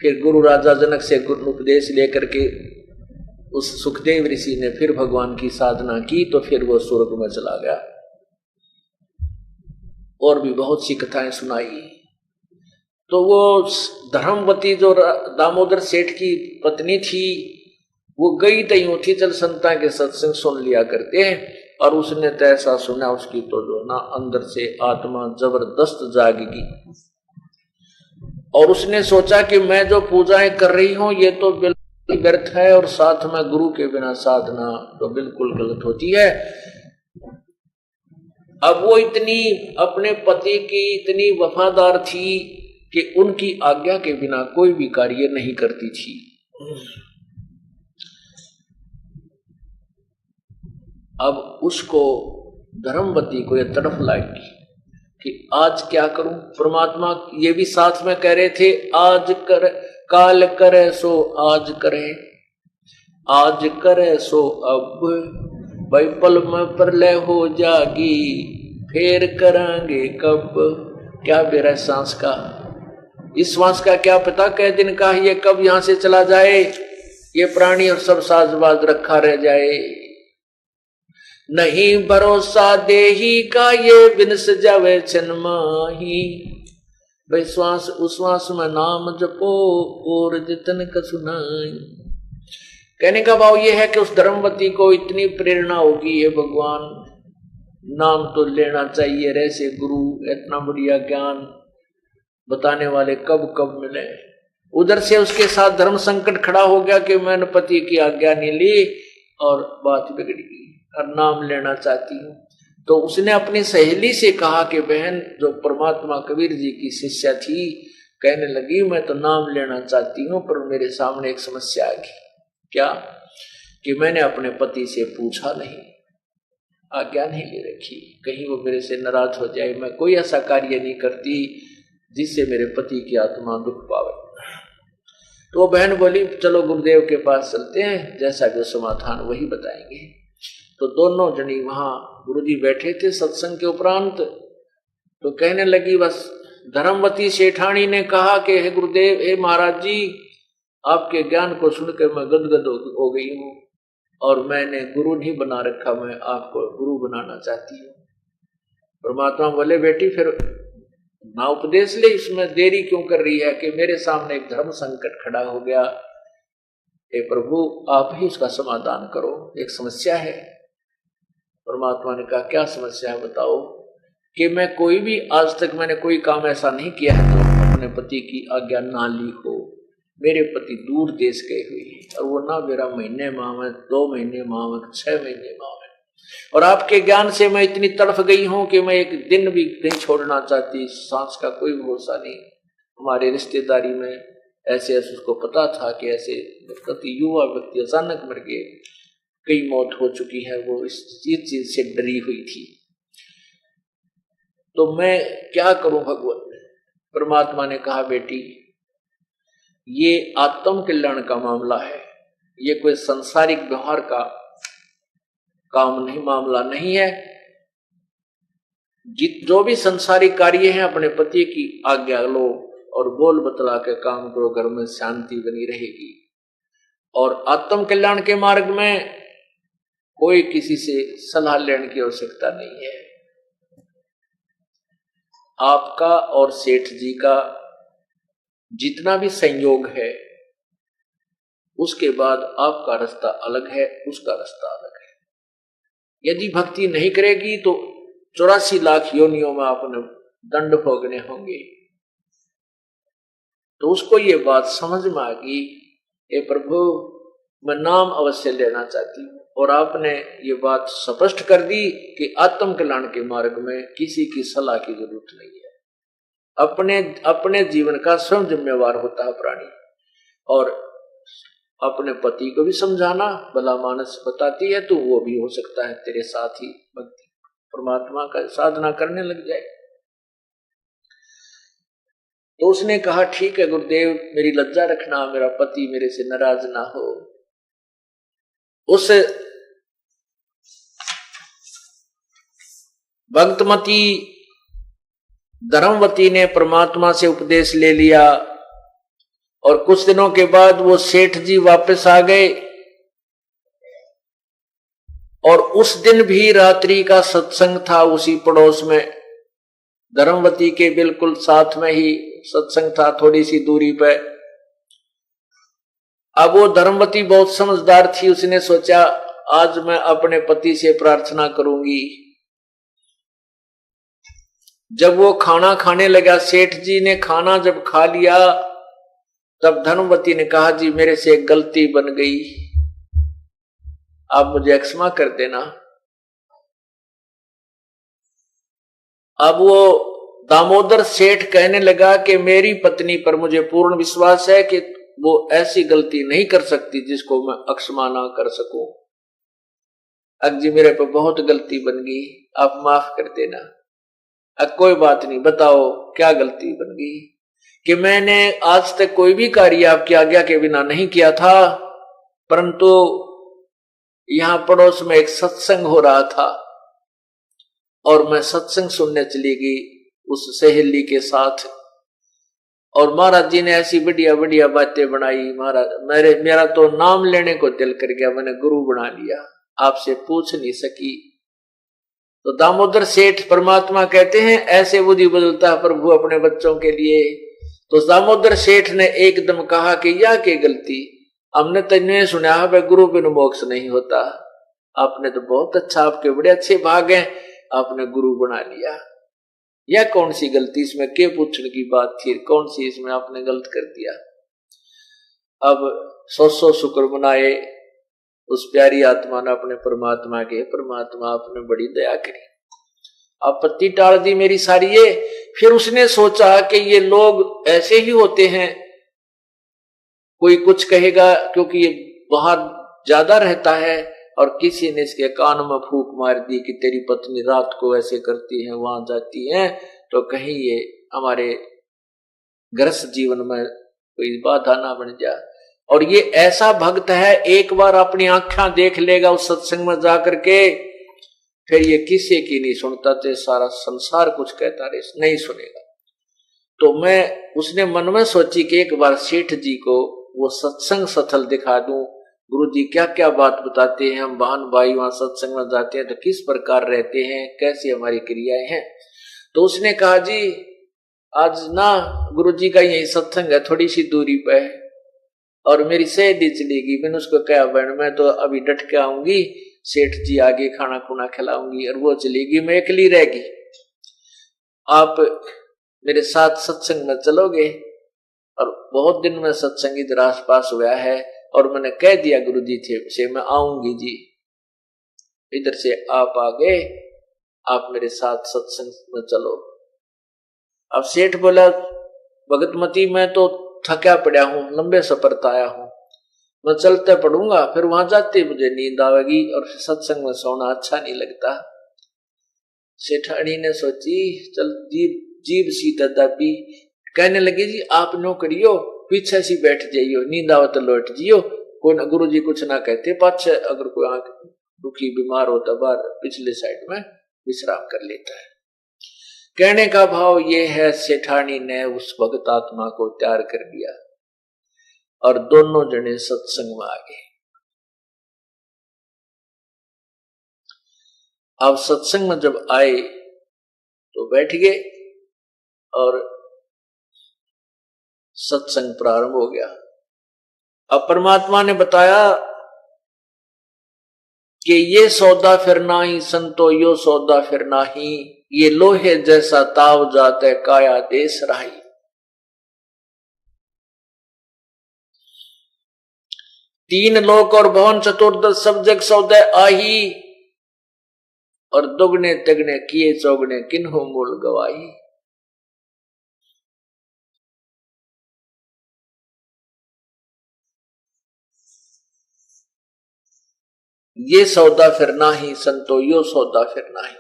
फिर गुरु राजा जनक से गुरु उपदेश लेकर के उस सुखदेव ऋषि ने फिर भगवान की साधना की तो फिर वो स्वर्ग में चला गया। और भी बहुत सी कथाएं सुनाई। तो वो धर्मवती जो दामोदर सेठ की पत्नी थी, वो गई तो यूं थी चल संता के सत्संग सुन लिया करते हैं, और उसने तो ऐसा सुना उसकी तो जो ना अंदर से आत्मा जबरदस्त जागेगी। और उसने सोचा कि मैं जो पूजाएं कर रही हूं ये तो बिल्कुल व्यर्थ है, और साथ में गुरु के बिना साधना तो बिल्कुल गलत होती है। अब वो इतनी अपने पति की इतनी वफादार थी कि उनकी आज्ञा के बिना कोई भी कार्य नहीं करती थी। अब उसको धर्मवती को यह तड़फ लाएगी कि आज क्या करूं। परमात्मा ये भी साथ में कह रहे थे, आज कर काल करे सो आज करे, आज करे सो अब, भाई पल में प्रलय हो जागी, फिर करांगे कब। क्या बेरा सांस का, इस श्वास का क्या पता कै दिन का ये कब यहां से चला जाए, ये प्राणी और सब साजबाज रखा रह जाए। नहीं भरोसा देही का ये बिन सजावे छनमाही, भाई श्वास उश्वास में नाम जपो और जितन का सुनाई। कहने का भाव ये है कि उस धर्मवती को इतनी प्रेरणा होगी, ये भगवान नाम तो लेना चाहिए, ऐसे गुरु इतना बढ़िया ज्ञान बताने वाले कब कब मिले। उधर से उसके साथ धर्म संकट खड़ा हो गया कि मैंने पति की आज्ञा नहीं ली और बात बिगड़ गई और नाम लेना चाहती हूँ। तो उसने अपनी सहेली से कहा कि बहन जो परमात्मा कबीर जी की शिष्या थी, कहने लगी मैं तो नाम लेना चाहती हूँ पर मेरे सामने एक समस्या आ गई। क्या कि मैंने अपने पति से पूछा नहीं, आज्ञा नहीं ले रखी, कहीं वो मेरे से नाराज हो जाए। मैं कोई ऐसा कार्य नहीं करती जिससे मेरे पति की आत्मा दुख पावे। तो वो बहन बोली चलो गुरुदेव के पास चलते हैं, जैसा जो समाधान वही बताएंगे। तो दोनों जनी वहां गुरुजी बैठे थे सत्संग के उपरांत। तो कहने लगी बस धर्मवती सेठानी ने कहा कि हे गुरुदेव, हे महाराज जी, आपके ज्ञान को सुनकर मैं गदगद हो गई हूँ और मैंने गुरु नहीं बना रखा, मैं आपको गुरु बनाना चाहती हूँ। परमात्मा बोले बेटी फिर ना उपदेश ले, इसमें देरी क्यों कर रही है कि मेरे सामने एक धर्म संकट खड़ा हो गया। हे प्रभु आप ही इसका समाधान करो, एक समस्या है। परमात्मा ने कहा क्या समस्या है बताओ। कि मैं कोई भी आज तक मैंने कोई काम ऐसा नहीं किया है तो अपने पति की आज्ञा ना ली हो। मेरे पति दूर देश गए हुए और वो ना मेरा महीने माह में, 2 महीने माह में, 6 महीने माह में, और आपके ज्ञान से मैं इतनी तड़फ गई हूं कि मैं एक दिन भी नहीं छोड़ना चाहती। सांस का कोई भरोसा नहीं। हमारे रिश्तेदारी में ऐसे उसको पता था कि ऐसे व्यक्ति, युवा व्यक्ति अचानक मर गए, कई मौत हो चुकी है, वो इस चीज से डरी हुई थी। तो मैं क्या करूं भगवान। परमात्मा ने कहा बेटी ये आत्म कल्याण का मामला है, ये कोई सांसारिक व्यवहार का काम नहीं, मामला नहीं है। जो भी संसारिक कार्य हैं अपने पति की आज्ञा लो और बोल बतला के काम करो, घर में शांति बनी रहेगी। और आत्म कल्याण के मार्ग में कोई किसी से सलाह लेने की आवश्यकता नहीं है। आपका और सेठ जी का जितना भी संयोग है उसके बाद आपका रास्ता अलग है, उसका रास्ता अलग है। यदि भक्ति नहीं करेगी तो 84 लाख योनियों में आपने दंड भोगने होंगे। तो उसको ये बात समझ में आ गई, हे प्रभु मैं नाम अवश्य लेना चाहती हूँ। और आपने ये बात स्पष्ट कर दी कि आत्म कल्याण के मार्ग में किसी की सलाह की जरूरत नहीं है। अपने जीवन का स्वयं जिम्मेवार होता है प्राणी। और अपने पति को भी समझाना, भला मानस बताती है तो वो भी हो सकता है तेरे साथ ही भक्ति परमात्मा का साधना करने लग जाए। तो उसने कहा ठीक है गुरुदेव, मेरी लज्जा रखना, मेरा पति मेरे से नाराज ना हो। उस भक्तमती धर्मवती ने परमात्मा से उपदेश ले लिया और कुछ दिनों के बाद वो सेठ जी वापस आ गए। और उस दिन भी रात्रि का सत्संग था उसी पड़ोस में, धर्मवती के बिल्कुल साथ में ही सत्संग था, थोड़ी सी दूरी पे। अब वो धर्मवती बहुत समझदार थी, उसने सोचा आज मैं अपने पति से प्रार्थना करूंगी। जब वो खाना खाने लगा, सेठ जी ने खाना जब खा लिया, तब धर्मवती ने कहा जी मेरे से एक गलती बन गई, आप मुझे क्षमा कर देना। अब वो दामोदर सेठ कहने लगा कि मेरी पत्नी पर मुझे पूर्ण विश्वास है कि वो ऐसी गलती नहीं कर सकती जिसको मैं अक्षमा ना कर सकूं। अब जी मेरे पर बहुत गलती बन गई, आप माफ कर देना। अब कोई बात नहीं, बताओ क्या गलती बन गई? कि मैंने आज तक कोई भी कार्य आपकी आज्ञा के बिना नहीं किया था, परंतु यहां पड़ोस में एक सत्संग हो रहा था और मैं सत्संग सुनने चली गई उस सहेली के साथ, और महाराज जी ने ऐसी बढ़िया बढ़िया बातें बनाई। महाराज मेरा तो नाम लेने को दिल कर गया, मैंने गुरु बना लिया, आपसे पूछ नहीं सकी। तो दामोदर सेठ परमात्मा कहते हैं ऐसे बुद्धि बदलता है प्रभु अपने बच्चों के लिए। तो दामोदर सेठ ने एकदम कहा कि यह क्या गलती, हमने तो नहीं सुना है गुरु बिन मोक्ष नहीं होता। आपने तो बहुत अच्छा, आपके बड़े अच्छे भाग हैं, आपने गुरु बना लिया। यह कौन सी गलती, इसमें क्या पूछने की बात थी, कौन सी इसमें आपने गलत कर दिया। अब 100 शुक्र मनाए उस प्यारी आत्मा ने अपने परमात्मा के, परमात्मा आपने बड़ी दया करी, आपत्ति टाल दी मेरी सारी। ये फिर उसने सोचा कि ये लोग ऐसे ही होते हैं, कोई कुछ कहेगा क्योंकि ये बाहर ज्यादा रहता है, और किसी ने इसके कान में फूंक मार दी कि तेरी पत्नी रात को ऐसे करती है, वहां जाती है, तो कहीं ये हमारे गृहस्थ जीवन में कोई बाधा ना बन जाए। और ये ऐसा भक्त है, एक बार अपनी आंखें देख लेगा उस सत्संग में जाकर के, फिर ये किसी की नहीं सुनता, तो सारा संसार कुछ कहता रहे नहीं सुनेगा। तो उसने मन में सोची कि एक बार सेठ जी को वो सत्संग स्थल दिखा दूं, गुरु जी क्या क्या बात बताते हैं, हम बहन भाई वहां सत्संग में जाते हैं तो किस प्रकार रहते हैं, कैसी हमारी क्रियाएं हैं। तो उसने कहा जी आज ना गुरु जी का यही सत्संग है, थोड़ी सी दूरी पे है, और मेरी सहेली चलेगी। मैंने उसको कहा बहन मैं तो अभी डट के आऊंगी, सेठ जी आगे खाना खुना खिलाऊंगी, और वो चलेगी, मैं अकेली रहेगी, आप मेरे साथ सत्संग में चलोगे। और बहुत दिन में सत्संग इधर आस पास हुआ है, और मैंने कह दिया गुरु जी से मैं आऊंगी जी, इधर से आप आ गए, आप मेरे साथ सत्संग में चलो। अब सेठ बोला भगतमती मैं तो थका पड़ा हूं, लंबे सफर से आया हूं, मैं चलते पड़ूंगा, फिर वहां जाते मुझे नींद आवेगी और सत्संग में सोना अच्छा नहीं लगता। सेठानी ने सोची चल जीव सीता दाबी, कहने लगी जी आप नो करियो, पीछे सी बैठ जाइयो, नींद आवे तो लौट जियो, कोई ना गुरु जी कुछ ना कहते, पाछे अगर कोई आंख दुखी बीमार होता बाहर पिछले साइड में विश्राम कर लेता है। कहने का भाव ये है, सेठानी ने उस भगत आत्मा को तैयार कर दिया। और दोनों जने सत्संग में आ गए। अब सत्संग में जब आए तो बैठ गए और सत्संग प्रारंभ हो गया। अब परमात्मा ने बताया कि ये सौदा फिर नाही संतो यो सौदा फिर नाही, ये लोहे जैसा ताव जाते काया देश राही। तीन लोक और भवन चतुर्दश सब जग सौदे आही, और दुगने तिगने किए चौगने किन्हों मूल गवाही। ये सौदा फिर नाही संतो यो सौदा फिर नाही।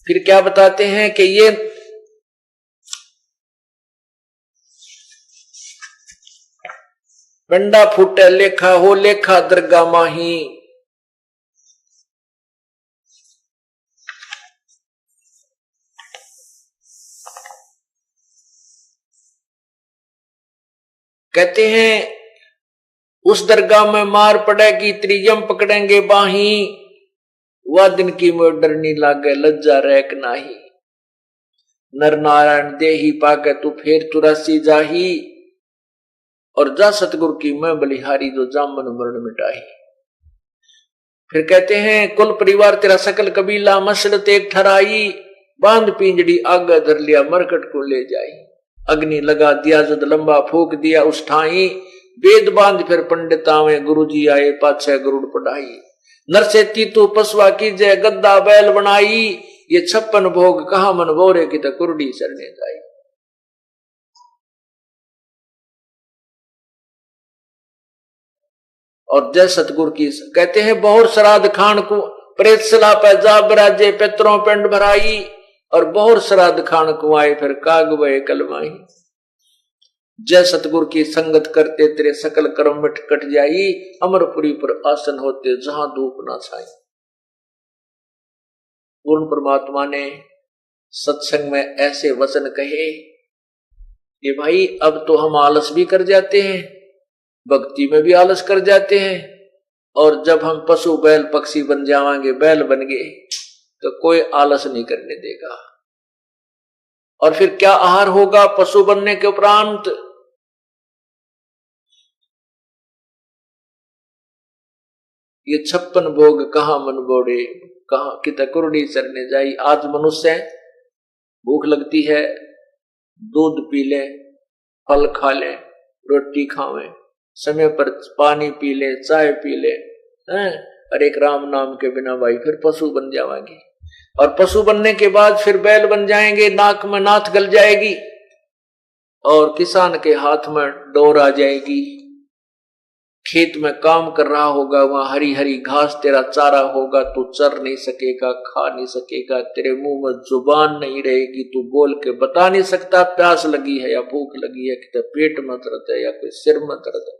फिर क्या बताते हैं कि ये पंडा फूटे लेखा हो लेखा दरगाह माही, कहते हैं उस दरगाह में मार पड़ेगी त्रियम पकड़ेंगे बाही, वह दिन की मोह डरनी लागे लज्जा रैक नाही। नर नारायण देही पाके तू फेर तुरासी जाही, और जा सतगुरु की मैं बलिहारी जो जामन मरण मिटाही। फिर कहते हैं कुल परिवार तेरा सकल कबीला मसरत एक ठहराई, बांध पिंजड़ी आगे धर लिया मरकट को ले जाई। अग्नि लगा दिया जद लंबा फूक दिया उस ठाई, वेद बांध फिर पंडितावे गुरु जी आए पाछे गरुड़ पढ़ाई। नरसे तीतू पसवा की जय गद्दा बैल बनाई, ये 56 भोग कहा मन बोरे की तो कुरडी सरने जाई। और जय सतगुरु की कहते हैं बहुत श्राद्ध खान को प्रेत सला पे जा बराजे पितरों पिंड भराई, और बहुत श्राद्ध खान कुआए फिर काग वे कलमाई। जय सतगुरु की संगत करते तेरे सकल कर्म मिट कट जाई, अमरपुरी पर आसन होते जहां धूप ना छाई। पूर्ण परमात्मा ने सत्संग में ऐसे वचन कहे कि भाई अब तो हम आलस भी कर जाते हैं, भक्ति में भी आलस कर जाते हैं, और जब हम पशु बैल पक्षी बन जाएंगे, बैल बन गए, तो कोई आलस नहीं करने देगा। और फिर क्या आहार होगा पशु बनने के उपरांत? ये 56 भोग कहां मन बोड़े, कहां कित कुरडी चरने जाई। आज मनुष्य भूख लगती है, दूध पी ले, फल खा ले, रोटी खावे, समय पर पानी पी ले, चाय पी ले, और एक राम नाम के बिना भाई फिर पशु बन जाएंगे। और पशु बनने के बाद फिर बैल बन जाएंगे, नाक में नाथ गल जाएगी, और किसान के हाथ में डोर आ जाएगी। खेत में काम कर रहा होगा, वहां हरी हरी घास तेरा चारा होगा, तू चर नहीं सकेगा, खा नहीं सकेगा, तेरे मुंह में जुबान नहीं रहेगी, तू बोल के बता नहीं सकता प्यास लगी है या भूख लगी है, कि पेट में दर्द है या कोई सिर में दर्द है।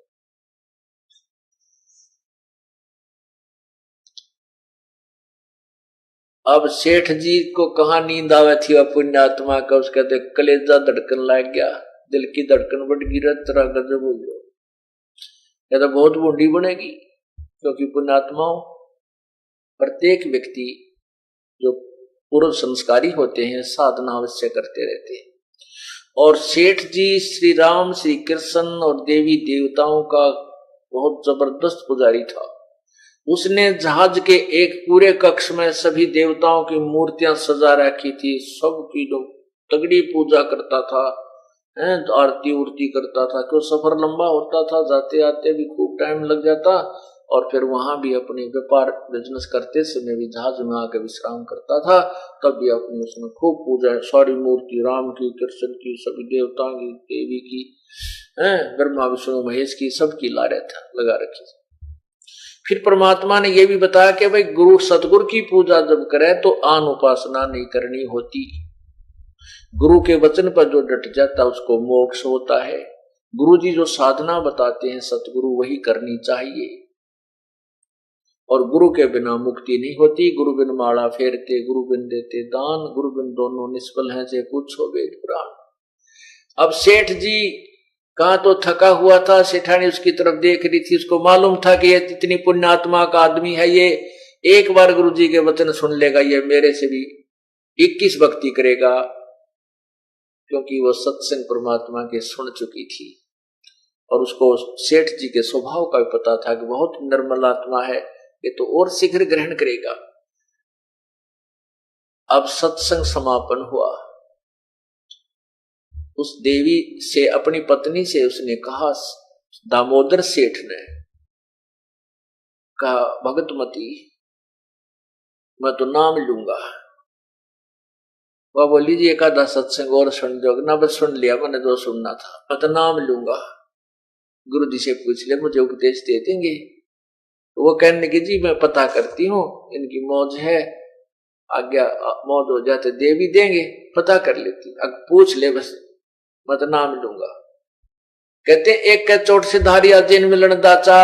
अब सेठ जी को कहां नींद आवे थी, वह पुण्यात्मा का उसका तो कलेजा धड़कन लग गया, दिल की धड़कन बढ़ गई, तरह गजब हो गया, या तो बहुत बूढ़ी बनेगी। क्योंकि पुण्यात्माओं प्रत्येक व्यक्ति जो पूर्व संस्कारी होते हैं साधना अवश्य करते रहते हैं। और सेठ जी श्री राम श्री कृष्ण और देवी देवताओं का बहुत जबरदस्त पुजारी था। उसने जहाज के एक पूरे कक्ष में सभी देवताओं की मूर्तियां सजा रखी थी, सबकी जो तगड़ी पूजा करता था, आरती उरती करता था, क्यों सफर लंबा होता था, जाते आते भी खूब टाइम लग जाता, और फिर वहां भी अपने व्यापार बिजनेस करते समय भी जहाज में आकर विश्राम करता था, तब भी अपनी उसमें खूब पूजा, सारी मूर्ति राम की, कृष्ण की, सभी देवताओं की, देवी की, ब्रह्मा विष्णु महेश की, सबकी लगा रखी। फिर परमात्मा ने यह भी बताया कि भाई गुरु सतगुरु की पूजा जब करे तो आन उपासना नहीं करनी होती। गुरु के वचन पर जो डट जाता है उसको मोक्ष होता है। गुरु जी जो साधना बताते हैं सतगुरु वही करनी चाहिए। और गुरु के बिना मुक्ति नहीं होती। गुरु बिन माला फेरते, गुरु बिन देते दान, गुरु बिन दोनों निष्फल हैं से कुछ हो वेद पुराण। अब सेठ जी कहा तो थका हुआ था, सेठानी उसकी तरफ देख रही थी, उसको मालूम था कि ये इतनी पुण्यात्मा का आदमी है, ये एक बार गुरु जी के वचन सुन लेगा, ये मेरे से भी 21 भक्ति करेगा, क्योंकि वो सत्संग परमात्मा के सुन चुकी थी। और उसको सेठ जी के स्वभाव का भी पता था कि बहुत निर्मल आत्मा है, ये तो और शीघ्र ग्रहण करेगा। अब सत्संग समापन हुआ। उस देवी से, अपनी पत्नी से उसने कहा, दामोदर सेठ ने कहा, भगतमती मैं तो नाम लूंगा। वह बोली जी एक आधा सत्संग और सुन जोग ना, बस सुन लिया मैंने जो सुनना था, मैं तो नाम लूंगा। गुरु जी से पूछ ले मुझे उपदेश दे देंगे। तो वो कहने लगी जी मैं पता करती हूँ, इनकी मौज है, आज्ञा मौज हो जाते दे भी देंगे, पता कर लेती, अब पूछ ले बस, मैं तो नाम लूंगा। कहते एक के चोट से धारिया जिन मिलन दाचा,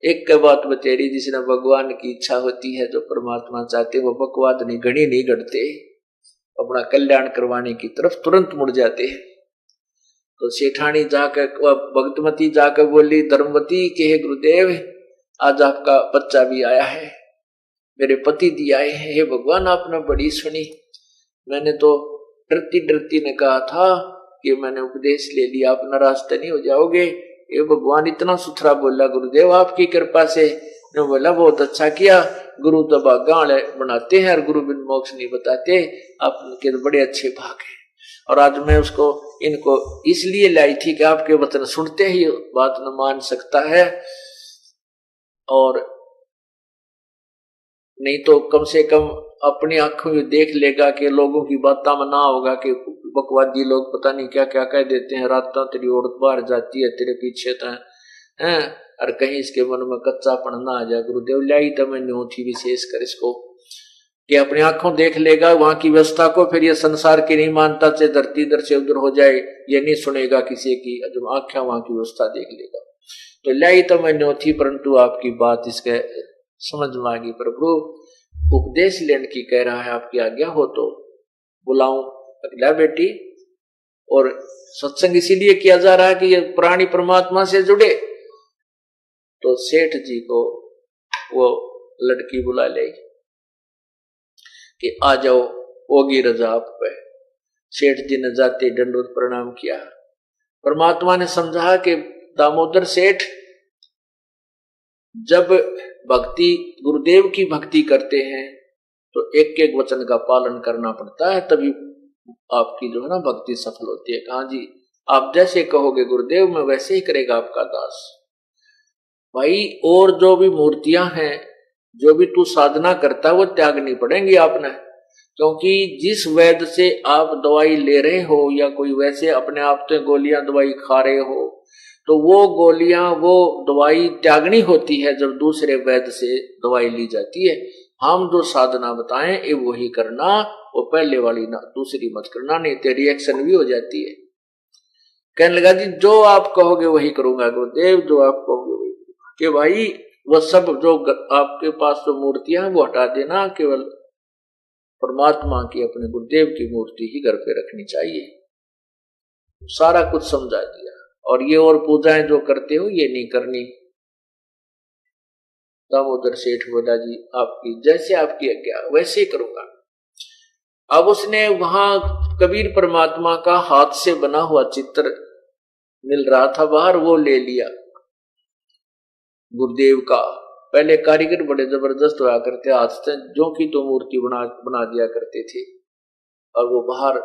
एक के बात बतेरी, जिसने भगवान की इच्छा होती है, जो परमात्मा चाहते वो बकवाद नहीं, घड़ी नहीं घटते, अपना कल्याण करवाने की तरफ तुरंत मुड़ जाते हैं। तो सेठानी जाकर, भगतमती जाकर बोली धर्मवती के हे गुरुदेव, आज आपका बच्चा भी आया है, मेरे पति दी आए हैं, हे भगवान आपने बड़ी सुनी। मैंने तो डरती डरती ने कहा था कि मैंने उपदेश ले लिया, आप नाराज तो नहीं हो जाओगे। ये भगवान इतना सुथरा बोला गुरुदेव आपकी कृपा से। ने बोला बहुत अच्छा किया, गुरु तो गाड़ बनाते हैं और गुरु बिन मोक्ष नहीं बताते, आपके तो बड़े अच्छे भाग हैं। और आज मैं उसको इनको इसलिए लाई थी कि आपके वचन सुनते ही बात न मान सकता है, और नहीं तो कम से कम अपनी आंखों में देख लेगा कि लोगों की बातों में ना होगा कि बकवादी लोग पता नहीं क्या क्या कह देते हैं, रात तेरी औरत बाहर जाती है तेरे पीछे तो है, और कहीं इसके मन में कच्चापन ना आ जाए। गुरुदेव लाई तो मैं न्यू थी विशेष कर इसको कि अपनी आंखों देख लेगा वहां की व्यवस्था को, फिर ये संसार की नहीं मानता, चाहे धरती इधर से उधर हो जाए, ये नहीं सुनेगा किसी की, जब आंखें वहां की व्यवस्था देख लेगा। तो लाई तो मैं न्यू थी, परंतु आपकी बात इसके समझ में आ गई। प्रभु उपदेश लेने की कह रहा है, आपकी आज्ञा हो तो बुलाऊं अगला बेटी। और सत्संग इसीलिए किया जा रहा है कि ये प्राणी परमात्मा से जुड़े। तो सेठ जी को वो लड़की बुला ले कि आ जाओ, होगी रजा आप पे। सेठ जी ने जाते दंडवत प्रणाम किया। परमात्मा ने समझा कि दामोदर सेठ जब भक्ति गुरुदेव की भक्ति करते हैं तो एक एक वचन का पालन करना पड़ता है, तभी आपकी जो है ना भक्ति सफल होती है। कहा जी आप जैसे कहोगे गुरुदेव मैं वैसे ही करेगा आपका दास। भाई और जो भी मूर्तियां हैं, जो भी तू साधना करता है वो त्यागनी पड़ेंगी आपने, क्योंकि जिस वैद्य से आप दवाई ले रहे हो या कोई वैसे अपने आप से गोलियां दवाई खा रहे हो, तो वो गोलियां वो दवाई त्यागनी होती है जब दूसरे वैद्य से दवाई ली जाती है। हम जो साधना बताएं ये वही करना, वो पहले वाली ना दूसरी मत करना, नहीं तो रिएक्शन भी हो जाती है। कहने लगा जी जो आप कहोगे वही करूंगा गुरुदेव, जो आप कहोगे वही करूंगा। कि भाई वो सब जो आपके पास जो मूर्तियां हैं वो हटा देना, केवल परमात्मा की अपने गुरुदेव की मूर्ति ही घर पे रखनी चाहिए। सारा कुछ समझा दिया। और ये और पूजाएं जो करते हो ये नहीं करनी। दामोदर सेठ बोला जी आपकी जैसे आपकी आज्ञा वैसे ही करूंगा। अब उसने वहां कबीर परमात्मा का हाथ से बना हुआ चित्र मिल रहा था बाहर, वो ले लिया गुरुदेव का। पहले कारीगर बड़े जबरदस्त हुआ करते, हाथ से जो की तो मूर्ति बना दिया करते थे और वो बाहर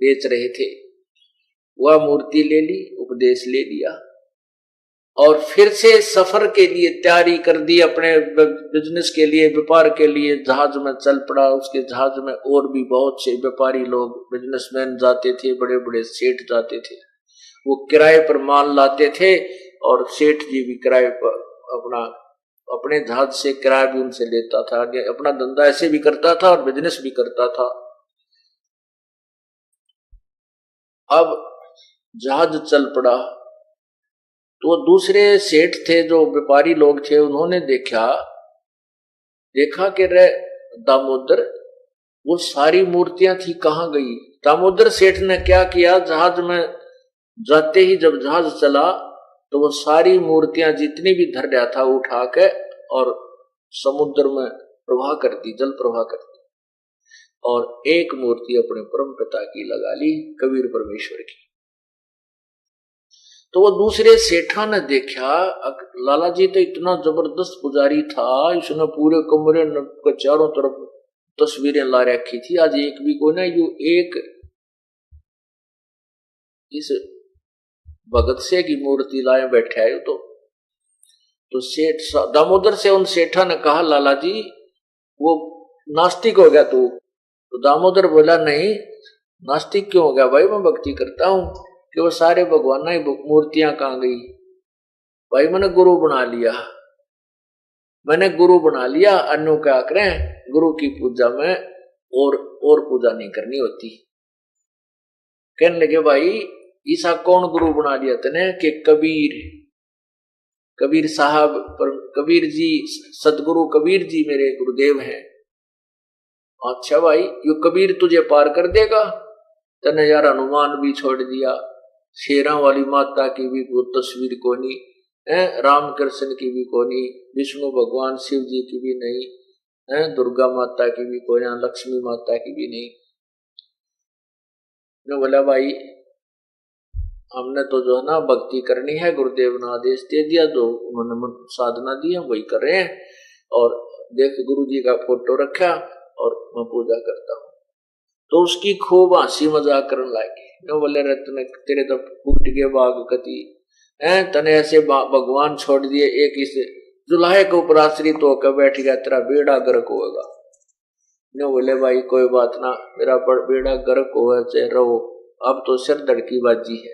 बेच रहे थे। वह मूर्ति ले ली, उपदेश ले लिया और फिर से सफर के लिए तैयारी कर दी, अपने बिजनेस के लिए, व्यापार के लिए जहाज में चल पड़ा। उसके जहाज में और भी बहुत से व्यापारी लोग, बिजनेसमैन जाते थे, बड़े बड़े सेठ जाते थे। वो किराए पर माल लाते थे और सेठ जी भी किराए पर अपने जहाज से किराया भी उनसे लेता था। अपना धंधा ऐसे भी करता था और बिजनेस भी करता था। अब जहाज चल पड़ा तो वो दूसरे सेठ थे जो व्यापारी लोग थे, उन्होंने देखा कि रे दामोदर वो सारी मूर्तियां थी कहाँ गई। दामोदर सेठ ने क्या किया, जहाज में जाते ही जब जहाज चला तो वो सारी मूर्तियां जितनी भी धर रहा था उठा के और समुद्र में प्रवाह कर दी, जल प्रवाह कर दी, और एक मूर्ति अपने परम पिता की लगा ली, कबीर परमेश्वर की। तो वो दूसरे सेठा ने देखा, लाला जी तो इतना जबरदस्त पुजारी था, इसने पूरे कमरे के चारों तरफ तस्वीरें ला रखी थी, आज एक भी कोई ना, यू एक इस भगत से की मूर्ति लाए बैठे है। तो सेठ दामोदर से उन सेठा ने कहा, लाला जी वो नास्तिक हो गया तू? तो दामोदर बोला, नहीं नास्तिक क्यों हो गया भाई, मैं भक्ति करता हूं। कि वो सारे भगवान की मूर्तियां कहां गई? भाई मैंने गुरु बना लिया, अन्यों क्या करें, गुरु की पूजा में और पूजा नहीं करनी होती। कहने लगे, भाई ईसा कौन गुरु बना लिया तने? कि कबीर साहब, कबीर जी, सदगुरु कबीर जी मेरे गुरुदेव हैं। अच्छा भाई, यो कबीर तुझे पार कर देगा? तने यार हनुमान भी छोड़ दिया, शेरा वाली माता की भी वो तस्वीर कोनी, राम कृष्ण की भी कोनी, विष्णु भगवान शिव जी की भी नहीं, दुर्गा माता की भी कोई, लक्ष्मी माता की भी नहीं। ने बोला, भाई हमने तो जो है ना भक्ति करनी है, गुरुदेव ने आदेश दे दिया, जो उन्होंने साधना दी है वही कर रहे हैं, और देख गुरु जी का फोटो रखा और मैं पूजा करता हूँ। तो उसकी खूब हंसी मजाक करने लगे। बोले, रत्न तेरे तो फूट गए बाग कति, तने ऐसे भगवान छोड़ दिए, एक इस जुलाहे के ऊपर आश्रित होकर बैठ गया, तेरा बेड़ा गर्क होगा। ने बोले, भाई कोई बात ना, मेरा बेड़ा गर्क हुआ चाहे रहो, अब तो सिर धड़की बाजी है,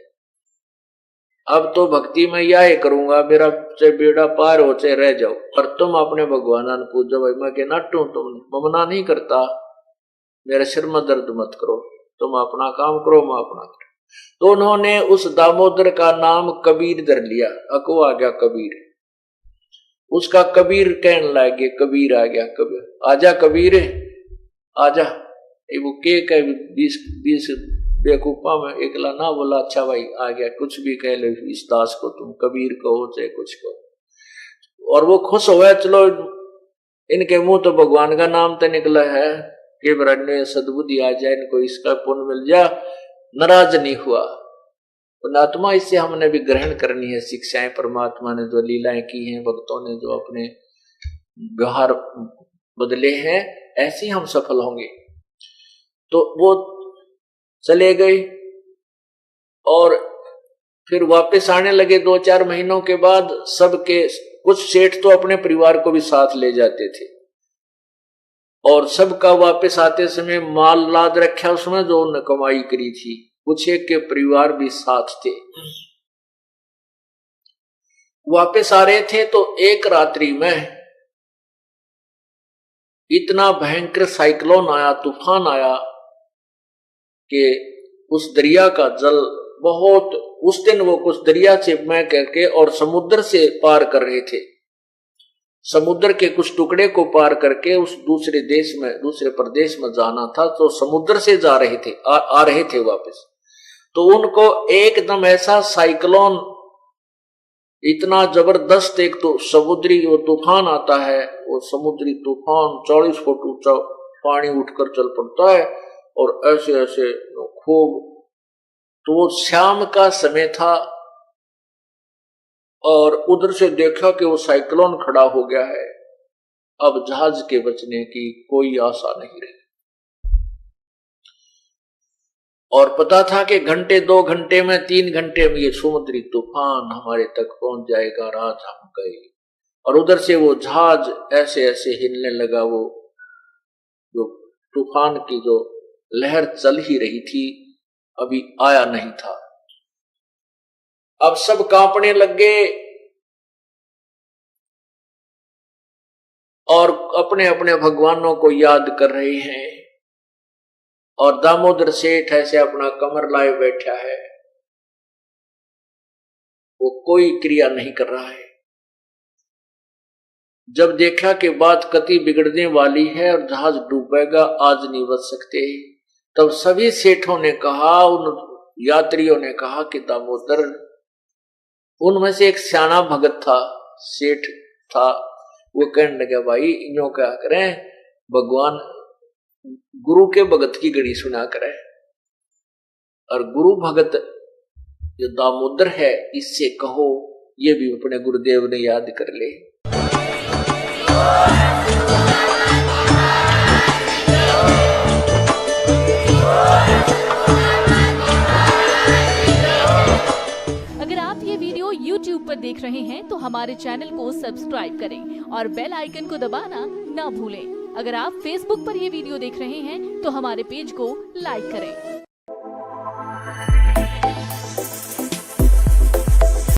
अब तो भक्ति में यह करूंगा, मेरा चाहे बेड़ा पार हो चाहे रह जाओ, पर तुम अपने भगवान पूजो। भाई मैं के नाटू, तुम मना नहीं करता, मेरे सिर में दर्द मत करो, तुम अपना काम करो, मैं अपना करो। तो उन्होंने उस दामोदर का नाम कबीर धर लिया, अको आ गया कबीर। उसका कबीर कहने लगे, कबीर आ गया, कबीर आजा, कबीर आजा। वो के 20 बेकूफा में एकला ना बोला, अच्छा भाई आ गया, कुछ भी कह लो इस दास को, तुम कबीर कहो चाहे कुछ कहो। और वो खुश हुआ, चलो इनके मुंह तो भगवान का नाम तो निकला है, कि ब्रह्म सद्बुद्धि आ जाए, इनको इसका पुण्य मिल जा, नाराज नहीं हुआ। पुण्यात्मा इससे हमने भी ग्रहण करनी है शिक्षाएं, परमात्मा ने जो लीलाएं की हैं, भक्तों ने जो अपने व्यवहार बदले हैं, ऐसे हम सफल होंगे। तो वो चले गए और फिर वापस आने लगे 2-4 महीनों के बाद। सबके कुछ सेठ तो अपने परिवार को भी साथ ले जाते थे, और सबका वापस आते समय माल लाद रखा उसमें जो उन्होंने कमाई करी थी, कुछ एक के परिवार भी साथ थे। वापस आ रहे थे तो एक रात्रि में इतना भयंकर साइक्लोन आया, तूफान आया कि उस दरिया का जल बहुत, उस दिन वो कुछ दरिया से मैं करके और समुद्र से पार कर रहे थे, समुद्र के कुछ टुकड़े को पार करके उस दूसरे देश में, दूसरे प्रदेश में जाना था, तो समुद्र से जा रहे थे, आ रहे थे वापस। तो उनको एकदम ऐसा साइक्लोन, इतना जबरदस्त, एक तो समुद्री वो तूफान आता है, वो समुद्री तूफान 40 फुट ऊंचा पानी उठकर चल पड़ता है, और ऐसे ऐसे खूब। तो वो शाम का समय था, और उधर से देखा कि वो साइक्लोन खड़ा हो गया है, अब जहाज के बचने की कोई आशा नहीं रही। और पता था कि घंटे 2 घंटे में 3 घंटे में ये समुद्री तूफान हमारे तक पहुंच जाएगा, रात हम गए। और उधर से वो जहाज ऐसे ऐसे हिलने लगा, वो जो तूफान की जो लहर चल ही रही थी, अभी आया नहीं था। अब सब कांपने लग गए और अपने अपने भगवानों को याद कर रहे हैं, और दामोदर सेठ ऐसे अपना कमर लाए बैठा है। वो कोई क्रिया नहीं कर रहा है। जब देखा कि बात कति बिगड़ने वाली है और जहाज डूबेगा, आज नहीं बच सकते, तब सभी सेठों ने कहा, उन यात्रियों ने कहा कि दामोदर, उनमें से एक सियाना भगत था, सेठ था, वो कहने लगा, भाई इन्हों क्या करें, भगवान गुरु के भगत की गणी सुना करे, और गुरु भगत जो दामोदर है इससे कहो ये भी अपने गुरुदेव ने याद कर ले। अगर आप ये वीडियो YouTube पर देख रहे हैं तो हमारे चैनल को सब्सक्राइब करें और बेल आइकन को दबाना ना भूलें। अगर आप Facebook पर ये वीडियो देख रहे हैं तो हमारे पेज को लाइक करें।